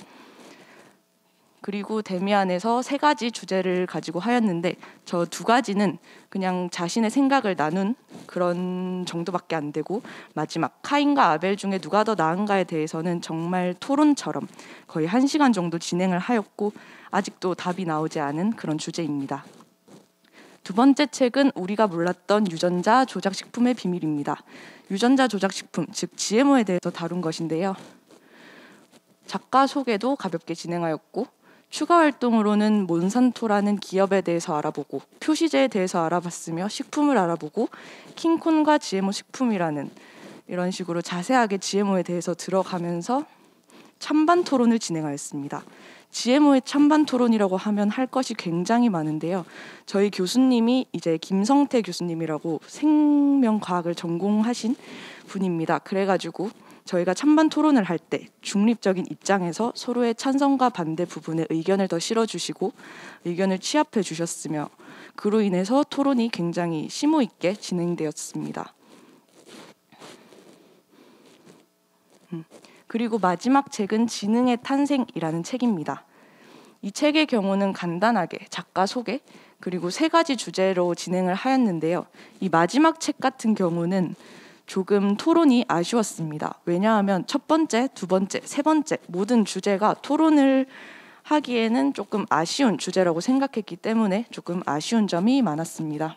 그리고 데미안에서 3가지 주제를 가지고 하였는데 저 2가지는 그냥 자신의 생각을 나눈 그런 정도밖에 안 되고 마지막 카인과 아벨 중에 누가 더 나은가에 대해서는 정말 토론처럼 거의 1시간 정도 진행을 하였고 아직도 답이 나오지 않은 그런 주제입니다. 2번째 책은 우리가 몰랐던 유전자 조작식품의 비밀입니다. 유전자 조작식품, 즉 GMO에 대해서 다룬 것인데요. 작가 소개도 가볍게 진행하였고 추가 활동으로는 몬산토라는 기업에 대해서 알아보고 표시제에 대해서 알아봤으며 식품을 알아보고 킹콘과 GMO 식품이라는 이런 식으로 자세하게 GMO에 대해서 들어가면서 찬반 토론을 진행하였습니다. GMO의 찬반 토론이라고 하면 할 것이 굉장히 많은데요. 저희 교수님이 이제 김성태 교수님이라고 생명과학을 전공하신 분입니다. 그래가지고 저희가 찬반 토론을 할 때 중립적인 입장에서 서로의 찬성과 반대 부분에 의견을 더 실어주시고 의견을 취합해 주셨으며 그로 인해서 토론이 굉장히 심도 있게 진행되었습니다. 그리고 마지막 책은 지능의 탄생이라는 책입니다. 이 책의 경우는 간단하게 작가 소개 그리고 3가지 주제로 진행을 하였는데요. 이 마지막 책 같은 경우는 조금 토론이 아쉬웠습니다. 왜냐하면 첫 번째, 2번째, 3번째 모든 주제가 토론을 하기에는 조금 아쉬운 주제라고 생각했기 때문에 조금 아쉬운 점이 많았습니다.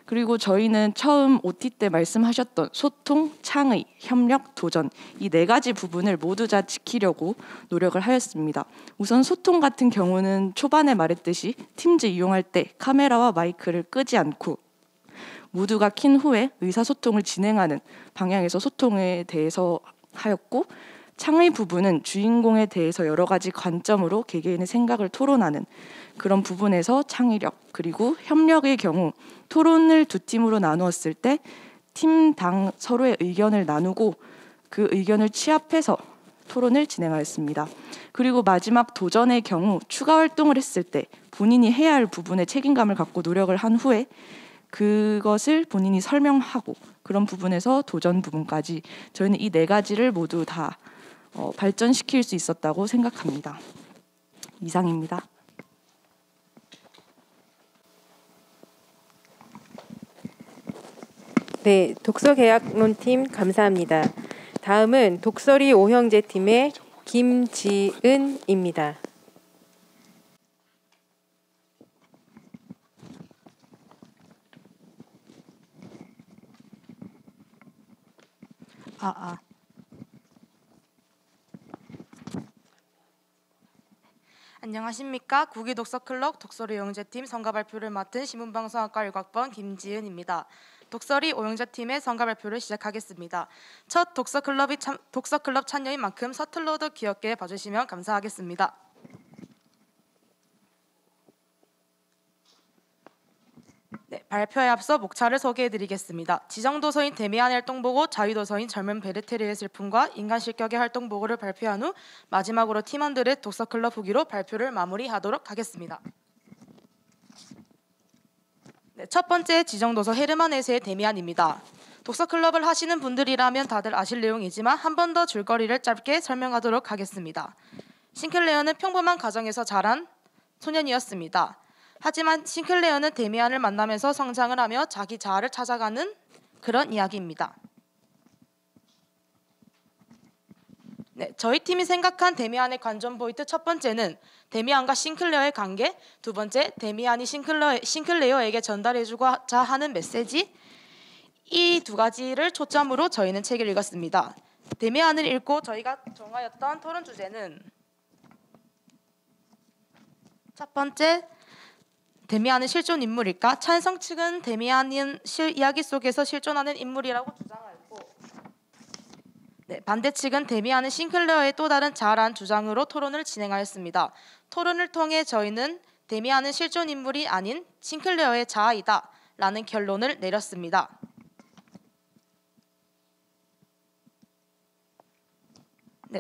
그리고 저희는 처음 OT 때 말씀하셨던 소통, 창의, 협력, 도전 이 4가지 부분을 모두 다 지키려고 노력을 하였습니다. 우선 소통 같은 경우는 초반에 말했듯이 팀즈 이용할 때 카메라와 마이크를 끄지 않고 모두가 킨 후에 의사소통을 진행하는 방향에서 소통에 대해서 하였고 창의 부분은 주인공에 대해서 여러 가지 관점으로 개개인의 생각을 토론하는 그런 부분에서 창의력 그리고 협력의 경우 토론을 2팀으로 나누었을 때 팀당 서로의 의견을 나누고 그 의견을 취합해서 토론을 진행하였습니다. 그리고 마지막 도전의 경우 추가 활동을 했을 때 본인이 해야 할 부분에 책임감을 갖고 노력을 한 후에 그것을 본인이 설명하고 그런 부분에서 도전 부분까지 저희는 이 4가지를 모두 다 발전시킬 수 있었다고 생각합니다. 이상입니다. 네, 독서계약론팀 감사합니다. 다음은 독서리 오형제 팀의 김지은입니다. 안녕하십니까. 국위독서클럽 독서리 오형제팀 성가발표를 맡은 신문방송학과 1학번 김지은입니다. 독서리 오형제팀의 성가발표를 시작하겠습니다. 첫 독서클럽 참여인 만큼 서툴러도 귀엽게 봐주시면 감사하겠습니다. 네, 발표에 앞서 목차를 소개해드리겠습니다. 지정도서인 데미안 활동보고, 자유도서인 젊은 베르테르의 슬픔과 인간 실격의 활동보고를 발표한 후 마지막으로 팀원들의 독서클럽 후기로 발표를 마무리하도록 하겠습니다. 네, 첫 번째 지정도서 헤르만 헤세의 데미안입니다. 독서클럽을 하시는 분들이라면 다들 아실 내용이지만 한 번 더 줄거리를 짧게 설명하도록 하겠습니다. 싱클레어는 평범한 가정에서 자란 소년이었습니다. 하지만 싱클레어는 데미안을 만나면서 성장을 하며 자기 자아를 찾아가는 그런 이야기입니다. 네, 저희 팀이 생각한 데미안의 관전 포인트 첫 번째는 데미안과 싱클레어의 관계, 2번째 데미안이 싱클레어에게 전달해주고자 하는 메시지, 이 두 가지를 초점으로 저희는 책을 읽었습니다. 데미안을 읽고 저희가 정하였던 토론 주제는 첫 번째, 데미안은 실존 인물일까? 찬성 측은 데미안은 이야기 속에서 실존하는 인물이라고 주장하였고, 반대 측은 데미안은 싱클레어의 또 다른 자아라는 주장으로 토론을 진행하였습니다. 토론을 통해 저희는 데미안은 실존 인물이 아닌 싱클레어의 자아이다 라는 결론을 내렸습니다.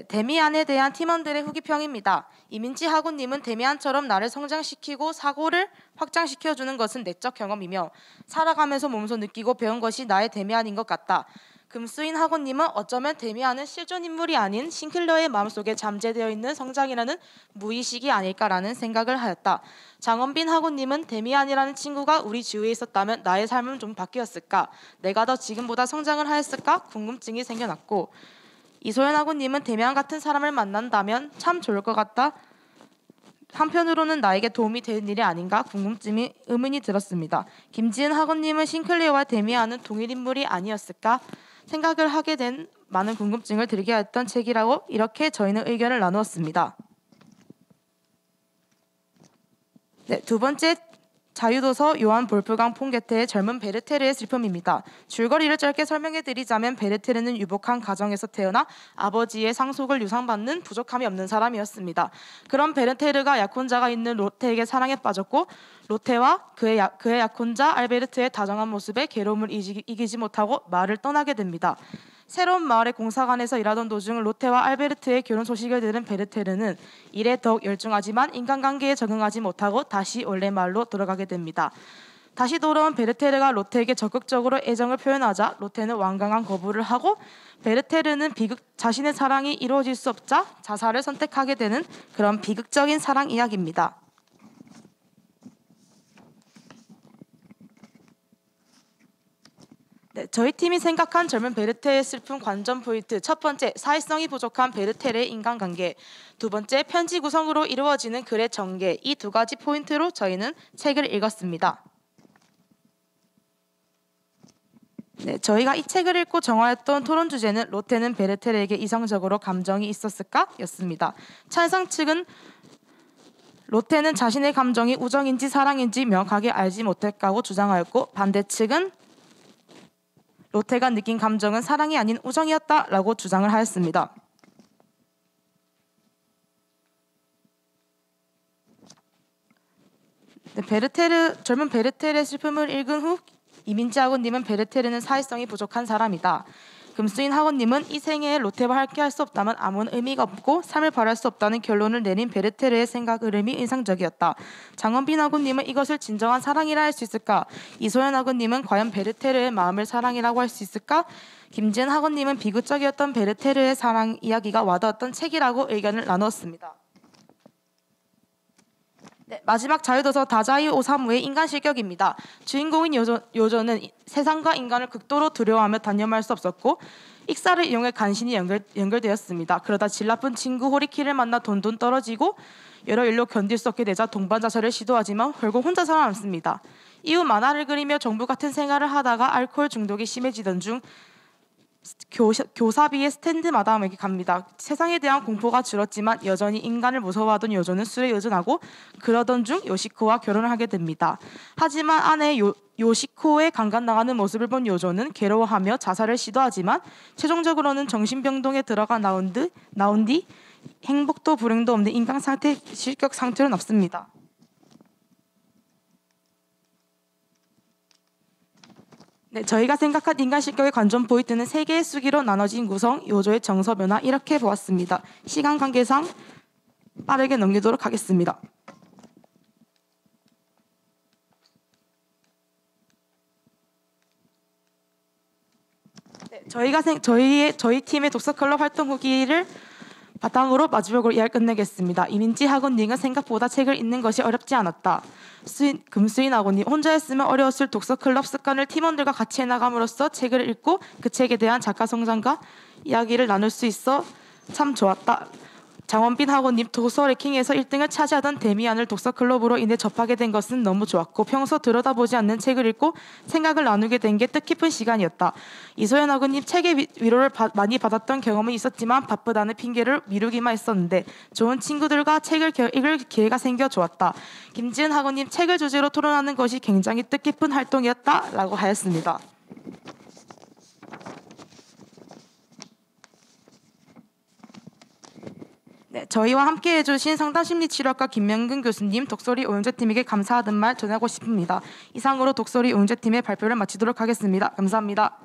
데미안에 대한 팀원들의 후기평입니다. 이민지 하구님은 데미안처럼 나를 성장시키고 사고를 확장시켜주는 것은 내적 경험이며 살아가면서 몸소 느끼고 배운 것이 나의 데미안인 것 같다. 금수인 하구님은 어쩌면 데미안은 실존 인물이 아닌 싱클레어의 마음속에 잠재되어 있는 성장이라는 무의식이 아닐까라는 생각을 하였다. 장원빈 하구님은 데미안이라는 친구가 우리 주위에 있었다면 나의 삶은 좀 바뀌었을까? 내가 더 지금보다 성장을 하였을까? 궁금증이 생겨났고, 이소연 하구님은 데미안 같은 사람을 만난다면 참 좋을 것 같다. 한편으로는 나에게 도움이 되는 일이 아닌가 의문이 들었습니다. 김지은 하구님은 싱클레어와 데미안은 동일 인물이 아니었을까 생각을 하게 된 많은 궁금증을 들게 했던 책이라고 이렇게 저희는 의견을 나누었습니다. 두 번째 자유도서 요한 볼프강 폰게테의 젊은 베르테르의 슬픔입니다. 줄거리를 짧게 설명해드리자면 베르테르는 유복한 가정에서 태어나 아버지의 상속을 유산받는 부족함이 없는 사람이었습니다. 그런 베르테르가 약혼자가 있는 로테에게 사랑에 빠졌고 로테와 그의 약혼자 알베르트의 다정한 모습에 괴로움을 이기지 못하고 마을을 떠나게 됩니다. 새로운 마을의 공사관에서 일하던 도중 로테와 알베르트의 결혼 소식을 들은 베르테르는 일에 더욱 열중하지만 인간관계에 적응하지 못하고 다시 원래 마을로 돌아가게 됩니다. 다시 돌아온 베르테르가 로테에게 적극적으로 애정을 표현하자 로테는 완강한 거부를 하고 베르테르는 자신의 사랑이 이루어질 수 없자 자살을 선택하게 되는 그런 비극적인 사랑 이야기입니다. 저희 팀이 생각한 젊은 베르테르의 슬픈 관전 포인트. 첫 번째, 사회성이 부족한 베르테르의 인간관계. 두 번째, 편지 구성으로 이루어지는 글의 전개. 이 두 가지 포인트로 저희는 책을 읽었습니다. 저희가 이 책을 읽고 정하였던 토론 주제는 로테는 베르테르에게 이성적으로 감정이 있었을까? 였습니다. 찬성 측은 로테는 자신의 감정이 우정인지 사랑인지 명확하게 알지 못했다고 주장하였고, 반대 측은 로테가 느낀 감정은 사랑이 아닌 우정이었다라고 주장을 하였습니다. 젊은 베르테르의 슬픔을 읽은 후 이민지 학원님은 베르테르는 사회성이 부족한 사람이다. 금수인 학원님은 이 생애에 로테와 함께할 수 없다면 아무런 의미가 없고 삶을 바랄 수 없다는 결론을 내린 베르테르의 생각 흐름이 인상적이었다. 장원빈 학원님은 이것을 진정한 사랑이라 할 수 있을까? 이소연 학원님은 과연 베르테르의 마음을 사랑이라고 할 수 있을까? 김지은 학원님은 비극적이었던 베르테르의 사랑 이야기가 와닿았던 책이라고 의견을 나누었습니다. 마지막 자유도서 다자이 오사무의 인간 실격입니다. 주인공인 요조는 세상과 인간을 극도로 두려워하며 단념할 수 없었고 익사를 이용해 간신히 연결되었습니다. 그러다 질 나쁜 친구 호리키를 만나 돈돈 떨어지고 여러 일로 견딜 수 없게 되자 동반 자살을 시도하지만 결국 혼자 살아남습니다. 이후 만화를 그리며 정부 같은 생활을 하다가 알코올 중독이 심해지던 중 교사비의 스탠드 마담에게 갑니다. 세상에 대한 공포가 줄었지만 여전히 인간을 무서워하던 요조는 술에 의존하고 그러던 중 요시코와 결혼을 하게 됩니다. 하지만 아내 요시코의 강간당하는 모습을 본 요조는 괴로워하며 자살을 시도하지만 최종적으로는 정신병동에 들어가 나온 뒤 행복도 불행도 없는 인간 상태 실격 상태로 남습니다. 저희가 생각한 인간 실격의 관전 포인트는 3개의 수기로 나눠진 구성, 요조의 정서 변화 이렇게 보았습니다. 시간 관계상 빠르게 넘기도록 하겠습니다. 저희 팀의 독서클럽 활동 후기를 바탕으로 마지막으로 이야기 끝내겠습니다. 이민지 학원님은 생각보다 책을 읽는 것이 어렵지 않았다. 금수인 학원님, 혼자였으면 어려웠을 독서클럽 습관을 팀원들과 같이 해나감으로써 책을 읽고 그 책에 대한 작가 성장과 이야기를 나눌 수 있어 참 좋았다. 장원빈 학우님 독서 랭킹에서 1등을 차지하던 데미안을 독서클럽으로 인해 접하게 된 것은 너무 좋았고 평소 들여다보지 않는 책을 읽고 생각을 나누게 된 게 뜻깊은 시간이었다. 이소연 학우님 책의 위로를 많이 받았던 경험은 있었지만 바쁘다는 핑계를 미루기만 했었는데 좋은 친구들과 책을 읽을 기회가 생겨 좋았다. 김지은 학우님 책을 주제로 토론하는 것이 굉장히 뜻깊은 활동이었다 라고 하였습니다. 네, 저희와 함께 해주신 상담심리치료학과 김명근 교수님, 독서리 오영재팀에게 감사하다는 말 전하고 싶습니다. 이상으로 독서리 오영재팀의 발표를 마치도록 하겠습니다. 감사합니다.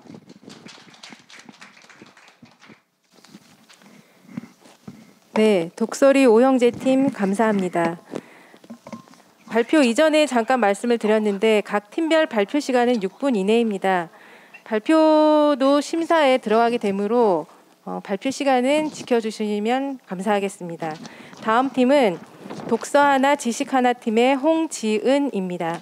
네, 독서리 오영재팀 감사합니다. 발표 이전에 잠깐 말씀을 드렸는데 각 팀별 발표 시간은 6분 이내입니다. 발표도 심사에 들어가게 되므로 발표 시간은 지켜주시면 감사하겠습니다. 다음 팀은 독서 하나 지식 하나 팀의 홍지은입니다.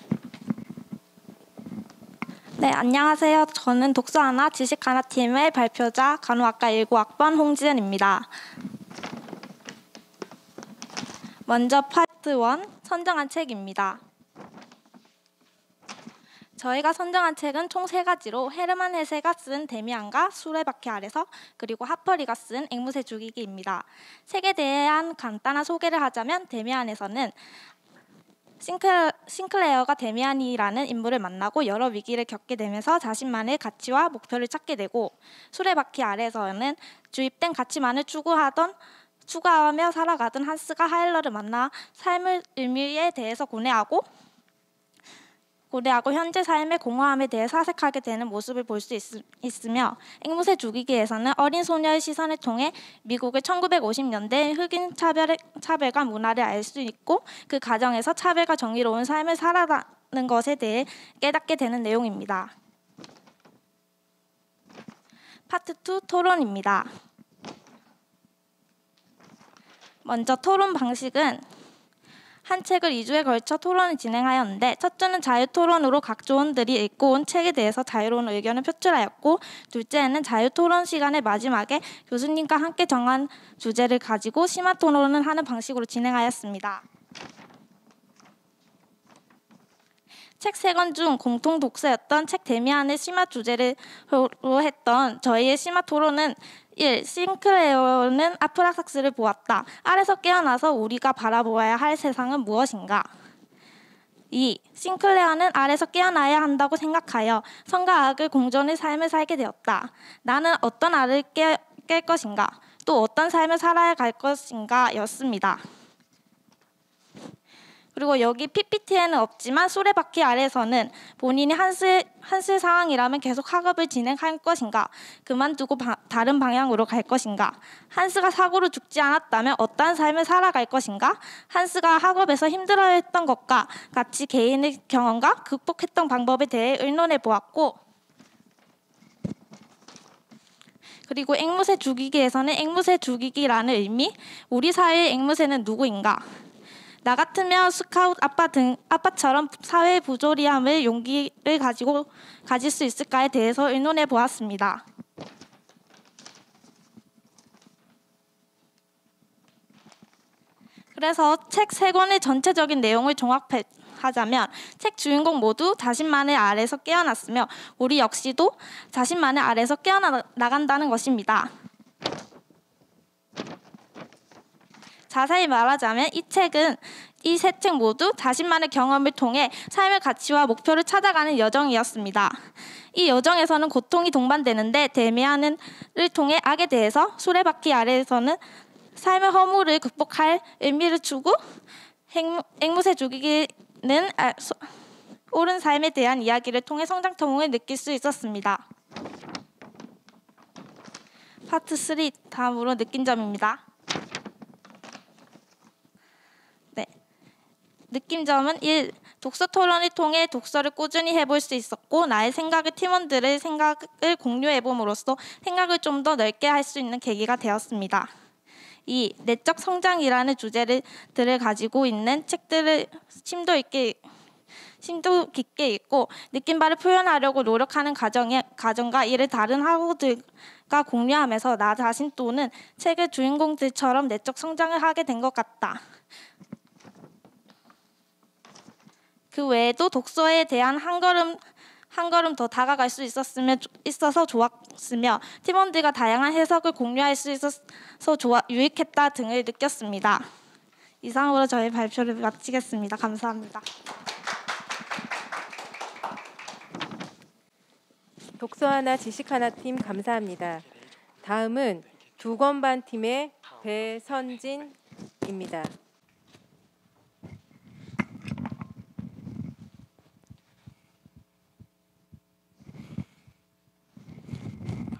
네, 안녕하세요. 저는 독서 하나 지식 하나 팀의 발표자 간호학과 19학번 홍지은입니다. 먼저 파트 1 선정한 책입니다. 저희가 선정한 책은 총 3가지로 헤르만 헤세가 쓴 데미안과 수레바퀴 아래서 그리고 하퍼리가 쓴 앵무새 죽이기입니다. 책에 대한 간단한 소개를 하자면 데미안에서는 싱클레어가 데미안이라는 인물을 만나고 여러 위기를 겪게 되면서 자신만의 가치와 목표를 찾게 되고 수레바퀴 아래에서는 주입된 가치만을 추구하며 살아가던 한스가 하일러를 만나 삶의 의미에 대해서 고뇌하고 현재 삶의 공허함에 대해 사색하게 되는 모습을 볼 수 있으며 앵무새 죽이기에서는 어린 소녀의 시선을 통해 미국의 1950년대 흑인 차별과 문화를 알 수 있고 그 과정에서 차별과 정의로운 삶을 살아가는 것에 대해 깨닫게 되는 내용입니다. 파트 2 토론입니다. 먼저 토론 방식은 한 책을 2주에 걸쳐 토론을 진행하였는데 첫 주는 자유토론으로 각 조원들이 읽고 온 책에 대해서 자유로운 의견을 표출하였고 둘째는 자유토론 시간의 마지막에 교수님과 함께 정한 주제를 가지고 심화 토론을 하는 방식으로 진행하였습니다. 책 3권 중 공통 독서였던 책 데미안의 심화 주제로 했던 저희의 심화 토론은 1. 싱클레어는 아프라삭스를 보았다. 아래서 깨어나서 우리가 바라보아야 할 세상은 무엇인가? 2. 싱클레어는 아래서 깨어나야 한다고 생각하여 선과 악을 공존의 삶을 살게 되었다. 나는 어떤 알을 깰 것인가? 또 어떤 삶을 살아야 갈 것인가? 였습니다. 그리고 여기 PPT에는 없지만 수레바퀴 아래에서는 본인이 한스 상황이라면 계속 학업을 진행할 것인가, 그만두고 다른 방향으로 갈 것인가, 한스가 사고로 죽지 않았다면 어떠한 삶을 살아갈 것인가, 한스가 학업에서 힘들어했던 것과 같이 개인의 경험과 극복했던 방법에 대해 의논해 보았고, 그리고 앵무새 죽이기에서는 앵무새 죽이기라는 의미, 우리 사회의 앵무새는 누구인가, 나 같으면 스카웃 아빠처럼 사회 부조리함을 용기를 가질 수 있을까에 대해서 의논해 보았습니다. 그래서 책 3권의 전체적인 내용을 종합하자면 책 주인공 모두 자신만의 알에서 깨어났으며 우리 역시도 자신만의 알에서 깨어나간다는 것입니다. 자세히 말하자면 이 세 책 모두 자신만의 경험을 통해 삶의 가치와 목표를 찾아가는 여정이었습니다. 이 여정에서는 고통이 동반되는데 데미안을 통해 악에 대해서, 수레바퀴 아래에서는 삶의 허물을 극복할 의미를 주고, 앵무새 죽이기는 옳은 삶에 대한 이야기를 통해 성장통을 느낄 수 있었습니다. 파트 3 다음으로 느낀 점입니다. 느낀 점은 1. 독서 토론을 통해 독서를 꾸준히 해볼 수 있었고 나의 생각을 팀원들의 생각을 공유해봄으로써 생각을 좀 더 넓게 할 수 있는 계기가 되었습니다. 2. 내적 성장이라는 주제들을 가지고 있는 책들을 심도 있게 심도 깊게 읽고 느낀 바를 표현하려고 노력하는 과정과 이를 다른 학우들과 공유하면서 나 자신 또는 책의 주인공들처럼 내적 성장을 하게 된 것 같다. 그 외에도 독서에 대한 한 걸음 더 다가갈 수 있어서 좋았으며 팀원들과 다양한 해석을 공유할 수 있어서 유익했다 등을 느꼈습니다. 이상으로 저희 발표를 마치겠습니다. 감사합니다. 독서 하나 지식 하나 팀 감사합니다. 다음은 두권반 팀의 배선진입니다.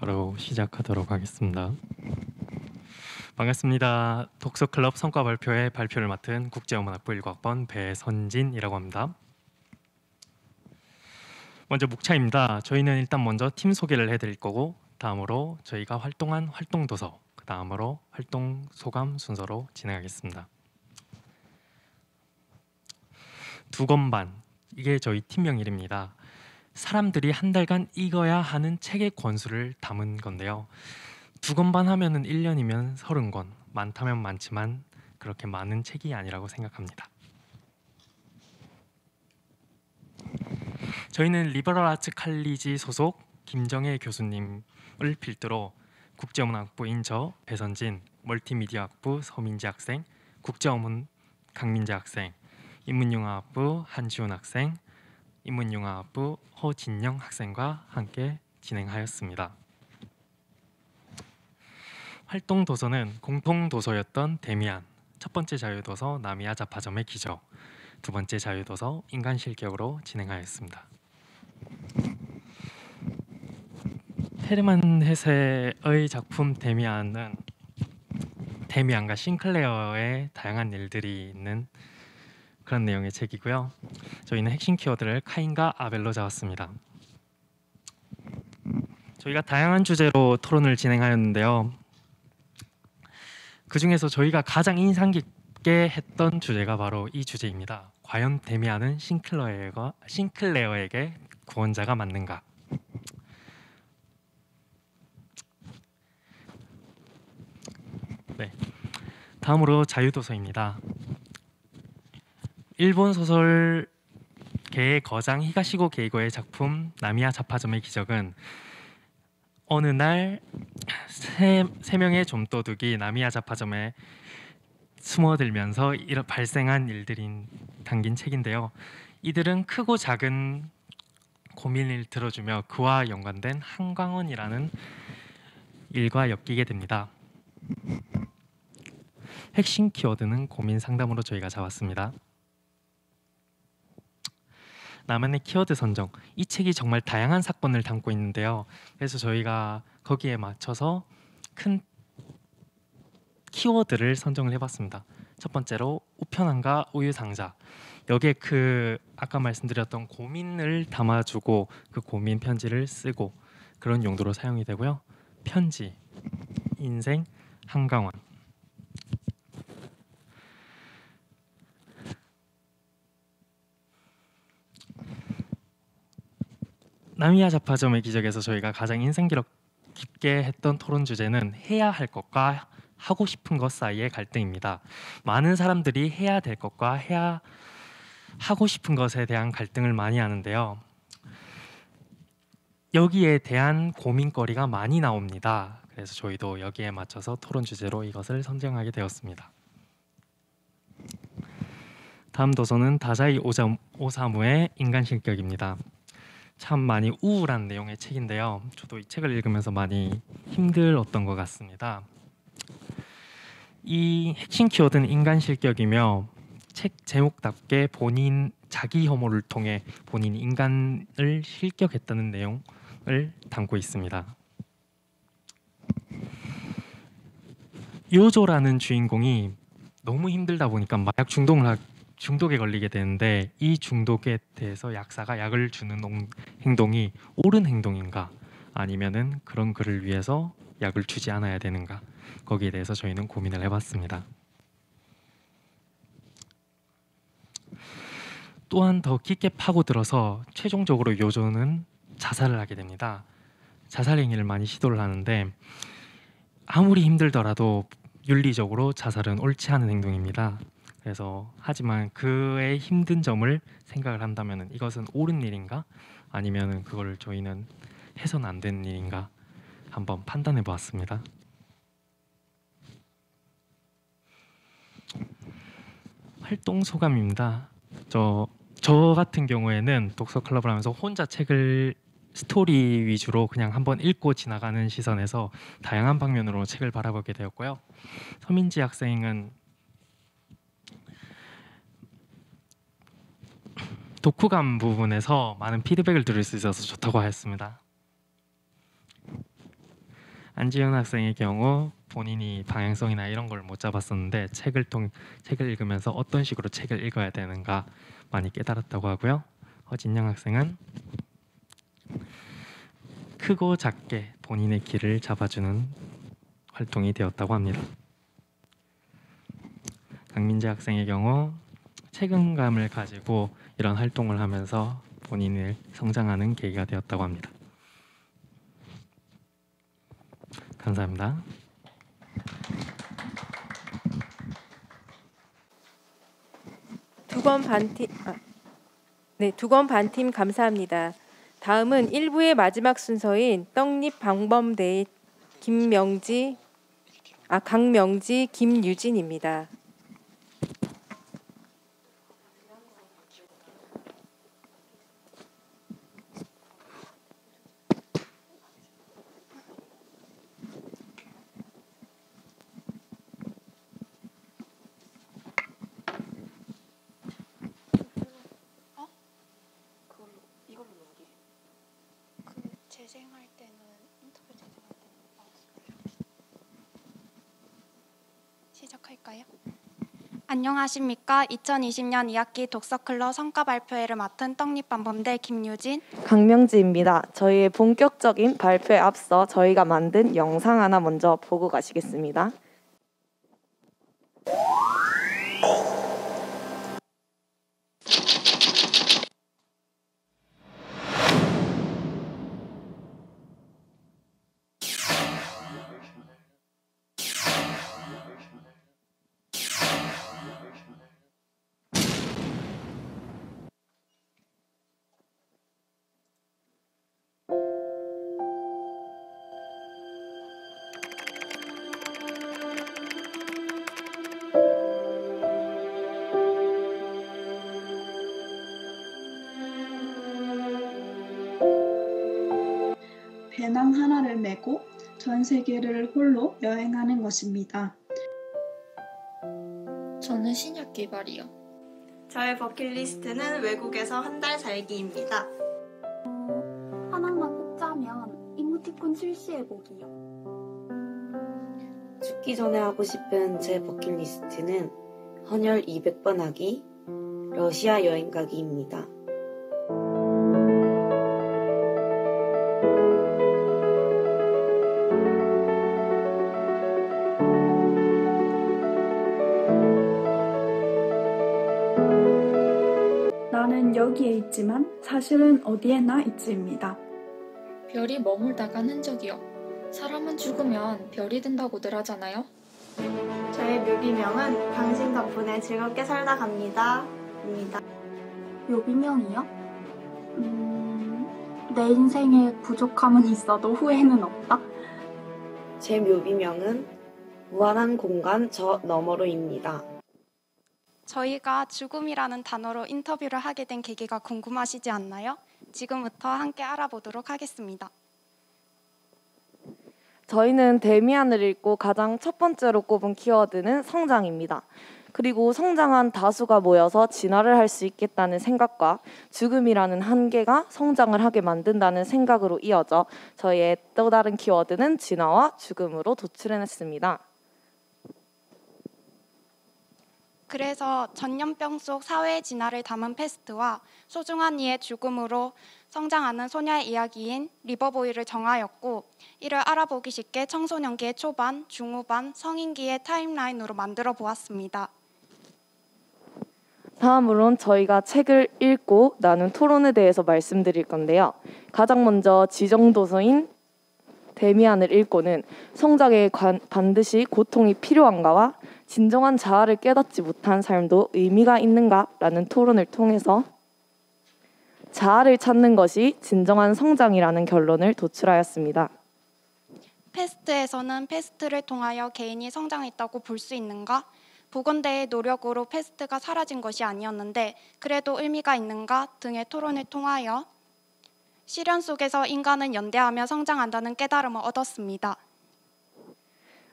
바로 시작하도록 하겠습니다. 반갑습니다. 독서클럽 성과 발표의 발표를 맡은 국제어문학부 1학번 배선진이라고 합니다. 먼저 목차입니다. 저희는 일단 먼저 팀 소개를 해드릴 거고 다음으로 저희가 활동한 활동도서, 그 다음으로 활동 소감 순서로 진행하겠습니다. 두권반, 이게 저희 팀명일입니다. 사람들이 한 달간 읽어야 하는 책의 권수를 담은 건데요. 2권반 하면은 1년이면 30권, 많다면 많지만 그렇게 많은 책이 아니라고 생각합니다. 저희는 리버럴 아츠 칼리지 소속 김정혜 교수님을 필두로 국제어문학부인 저 배선진, 멀티미디어학부 서민지 학생, 국제어문 강민재 학생, 인문영화학부 한지훈 학생, 인문영화학부 허진영 학생과 함께 진행하였습니다. 활동 도서는 공통 도서였던 데미안, 첫 번째 자유도서 나미야 자파점의 기적, 두 번째 자유도서 인간 실격으로 진행하였습니다. 헤르만 헤세의 작품 데미안은 데미안과 싱클레어의 다양한 일들이 있는 그런 내용의 책이고요. 저희는 핵심 키워드를 카인과 아벨로 잡았습니다. 저희가 다양한 주제로 토론을 진행하였는데요. 그 중에서 저희가 가장 인상 깊게 했던 주제가 바로 이 주제입니다. 과연 데미안은 싱클레어에게 구원자가 맞는가? 네. 다음으로 자유도서입니다. 일본 소설계의 거장 히가시고 게이고의 작품 나미야 자파점의 기적은 어느 날 세 명의 좀도둑이 나미야 자파점에 숨어들면서 발생한 일들이 담긴 책인데요. 이들은 크고 작은 고민을 들어주며 그와 연관된 한광원이라는 일과 엮이게 됩니다. 핵심 키워드는 고민 상담으로 저희가 잡았습니다. 나만의 키워드 선정, 이 책이 정말 다양한 사건을 담고 있는데요. 그래서 저희가 거기에 맞춰서 큰 키워드를 선정을 해봤습니다. 첫 번째로 우편함과 우유상자, 여기에 아까 말씀드렸던 고민을 담아주고 그 고민 편지를 쓰고 그런 용도로 사용이 되고요. 편지, 인생, 한강원. 나미야 자파점의 기적에서 저희가 가장 인상 깊게 했던 토론 주제는 해야 할 것과 하고 싶은 것 사이의 갈등입니다. 많은 사람들이 해야 될 것과 하고 싶은 것에 대한 갈등을 많이 하는데요. 여기에 대한 고민거리가 많이 나옵니다. 그래서 저희도 여기에 맞춰서 토론 주제로 이것을 선정하게 되었습니다. 다음 도서는 다자이 오사무의 인간 실격입니다. 참 많이 우울한 내용의 책인데요. 저도 이 책을 읽으면서 많이 힘들었던 것 같습니다. 이 핵심 키워드는 인간 실격이며 책 제목답게 자기 혐오를 통해 본인 인간을 실격했다는 내용을 담고 있습니다. 요조라는 주인공이 너무 힘들다 보니까 마약 중독에 걸리게 되는데 이 중독에 대해서 약사가 약을 주는 행동이 옳은 행동인가 아니면은 그런 그를 위해서 약을 주지 않아야 되는가, 거기에 대해서 저희는 고민을 해봤습니다. 또한 더 깊게 파고들어서 최종적으로 요조는 자살을 하게 됩니다. 자살 행위를 많이 시도를 하는데 아무리 힘들더라도 윤리적으로 자살은 옳지 않은 행동입니다. 그래서 하지만 그의 힘든 점을 생각을 한다면 이것은 옳은 일인가 아니면 그걸 저희는 해서는 안 되는 일인가 한번 판단해 보았습니다. 활동 소감입니다. 저 같은 경우에는 독서 클럽을 하면서 혼자 책을 스토리 위주로 그냥 한번 읽고 지나가는 시선에서 다양한 방면으로 책을 바라보게 되었고요. 서민지 학생은 독후감 부분에서 많은 피드백을 들을 수 있어서 좋다고 하였습니다. 안지현 학생의 경우 본인이 방향성이나 이런 걸 못 잡았었는데 책을 읽으면서 어떤 식으로 책을 읽어야 되는가 많이 깨달았다고 하고요. 허진영 학생은 크고 작게 본인의 길을 잡아주는 활동이 되었다고 합니다. 강민재 학생의 경우 책임감을 가지고 이런 활동을 하면서 본인을 성장하는 계기가 되었다고 합니다. 감사합니다. 두 권 반팀 감사합니다. 다음은 1부의 마지막 순서인 떡잎 방범대의 강명지, 김유진입니다. 재생할 때는 인터뷰 재생할 때는 시작할까요? 안녕하십니까. 2020년 2학기 독서클럽 성과 발표회를 맡은 떡잎방범대 김유진, 강명지입니다. 저희의 본격적인 발표에 앞서 저희가 만든 영상 하나 먼저 보고 가시겠습니다. 배낭 하나를 메고 전 세계를 홀로 여행하는 것입니다. 저는 신약 개발이요. 저의 버킷리스트는 외국에서 한 달 살기입니다. 하나만 꼽자면 이모티콘 출시해보기요. 죽기 전에 하고 싶은 제 버킷리스트는 헌혈 200번 하기, 러시아 여행 가기입니다. 나는 여기에 있지만 사실은 어디에나 있지입니다. 별이 머물다간 흔적이요. 사람은 죽으면 별이 된다고들 하잖아요. 저의 묘비명은 당신 덕분에 즐겁게 살다 갑니다. 입니다. 묘비명이요? 내 인생에 부족함은 있어도 후회는 없다. 제 묘비명은 무한한 공간 저 너머로입니다. 저희가 죽음이라는 단어로 인터뷰를 하게 된 계기가 궁금하시지 않나요? 지금부터 함께 알아보도록 하겠습니다. 저희는 데미안을 읽고 가장 첫 번째로 꼽은 키워드는 성장입니다. 그리고 성장한 다수가 모여서 진화를 할 수 있겠다는 생각과 죽음이라는 한계가 성장을 하게 만든다는 생각으로 이어져 저희의 또 다른 키워드는 진화와 죽음으로 도출해냈습니다. 그래서 전염병 속 사회의 진화를 담은 패스트와 소중한 이의 죽음으로 성장하는 소녀의 이야기인 리버보이를 정하였고, 이를 알아보기 쉽게 청소년기의 초반, 중후반, 성인기의 타임라인으로 만들어 보았습니다. 다음으론 저희가 책을 읽고 나눈 토론에 대해서 말씀드릴 건데요. 가장 먼저 지정도서인 데미안을 읽고는 성장에 반드시 고통이 필요한가와 진정한 자아를 깨닫지 못한 삶도 의미가 있는가라는 토론을 통해서 자아를 찾는 것이 진정한 성장이라는 결론을 도출하였습니다. 패스트에서는 패스트를 통하여 개인이 성장했다고 볼 수 있는가? 보건대의 노력으로 패스트가 사라진 것이 아니었는데 그래도 의미가 있는가 등의 토론을 통하여 시련 속에서 인간은 연대하며 성장한다는 깨달음을 얻었습니다.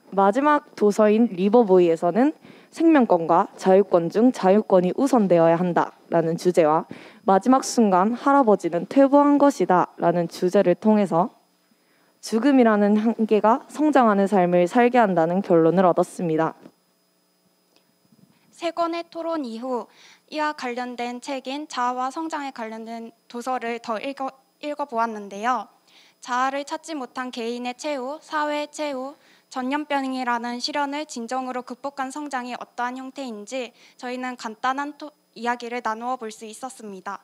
마지막 도서인 리버보이에서는 생명권과 자유권 중 자유권이 우선되어야 한다라는 주제와 마지막 순간 할아버지는 퇴보한 것이다 라는 주제를 통해서 죽음이라는 한계가 성장하는 삶을 살게 한다는 결론을 얻었습니다. 세 권의 토론 이후 이와 관련된 책인 자아와 성장에 관련된 도서를 더 읽어보았는데요. 자아를 찾지 못한 개인의 최후, 사회의 최후, 전염병이라는 시련을 진정으로 극복한 성장이 어떠한 형태인지 저희는 간단한 이야기를 나누어 볼 수 있었습니다.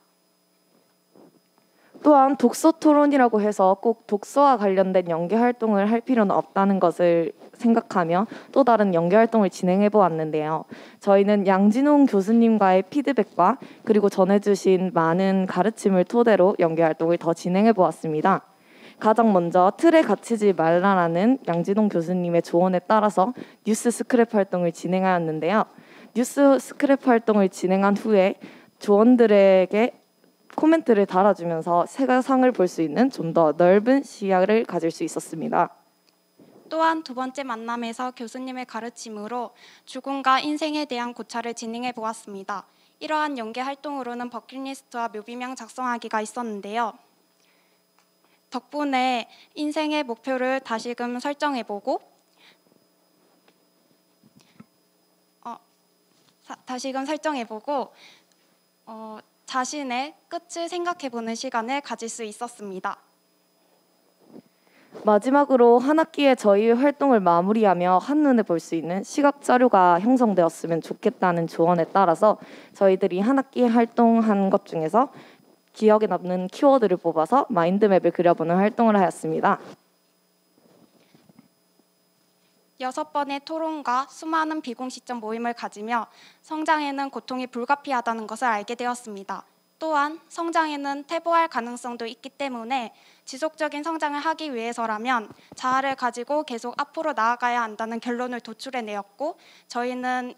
또한 독서 토론이라고 해서 꼭 독서와 관련된 연계 활동을 할 필요는 없다는 것을 생각하며 또 다른 연계 활동을 진행해 보았는데요. 저희는 양진홍 교수님과의 피드백과 그리고 전해주신 많은 가르침을 토대로 연계 활동을 더 진행해 보았습니다. 가장 먼저 틀에 갇히지 말라라는 양진홍 교수님의 조언에 따라서 뉴스 스크랩 활동을 진행하였는데요. 뉴스 스크랩 활동을 진행한 후에 조원들에게 코멘트를 달아주면서 세상을 볼 수 있는 좀 더 넓은 시야를 가질 수 있었습니다. 또한 두 번째 만남에서 교수님의 가르침으로 죽음과 인생에 대한 고찰을 진행해 보았습니다. 이러한 연계 활동으로는 버킷리스트와 묘비명 작성하기가 있었는데요. 덕분에 인생의 목표를 다시금 설정해보고 자신의 끝을 생각해보는 시간을 가질 수 있었습니다. 마지막으로 한 학기에 저희의 활동을 마무리하며 한눈에 볼 수 있는 시각 자료가 형성되었으면 좋겠다는 조언에 따라서 저희들이 한 학기에 활동한 것 중에서 기억에 남는 키워드를 뽑아서 마인드맵을 그려보는 활동을 하였습니다. 6번의 토론과 수많은 비공식적 모임을 가지며 성장에는 고통이 불가피하다는 것을 알게 되었습니다. 또한 성장에는 퇴보할 가능성도 있기 때문에 지속적인 성장을 하기 위해서라면 자아를 가지고 계속 앞으로 나아가야 한다는 결론을 도출해내었고 저희는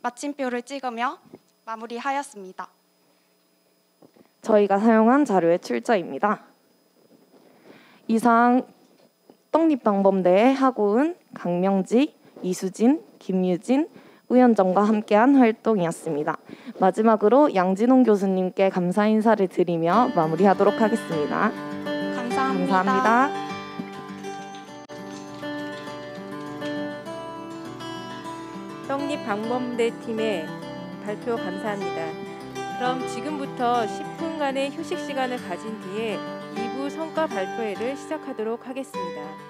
마침표를 찍으며 마무리하였습니다. 저희가 사용한 자료의 출처입니다. 이상 떡잎방범대의 하고은, 강명지, 이수진, 김유진, 우현정과 함께한 활동이었습니다. 마지막으로 양진홍 교수님께 감사 인사를 드리며 마무리하도록 하겠습니다. 감사합니다. 떡잎방범대 팀의 발표 감사합니다. 그럼 지금부터 10분간의 휴식 시간을 가진 뒤에 2부 성과 발표회를 시작하도록 하겠습니다.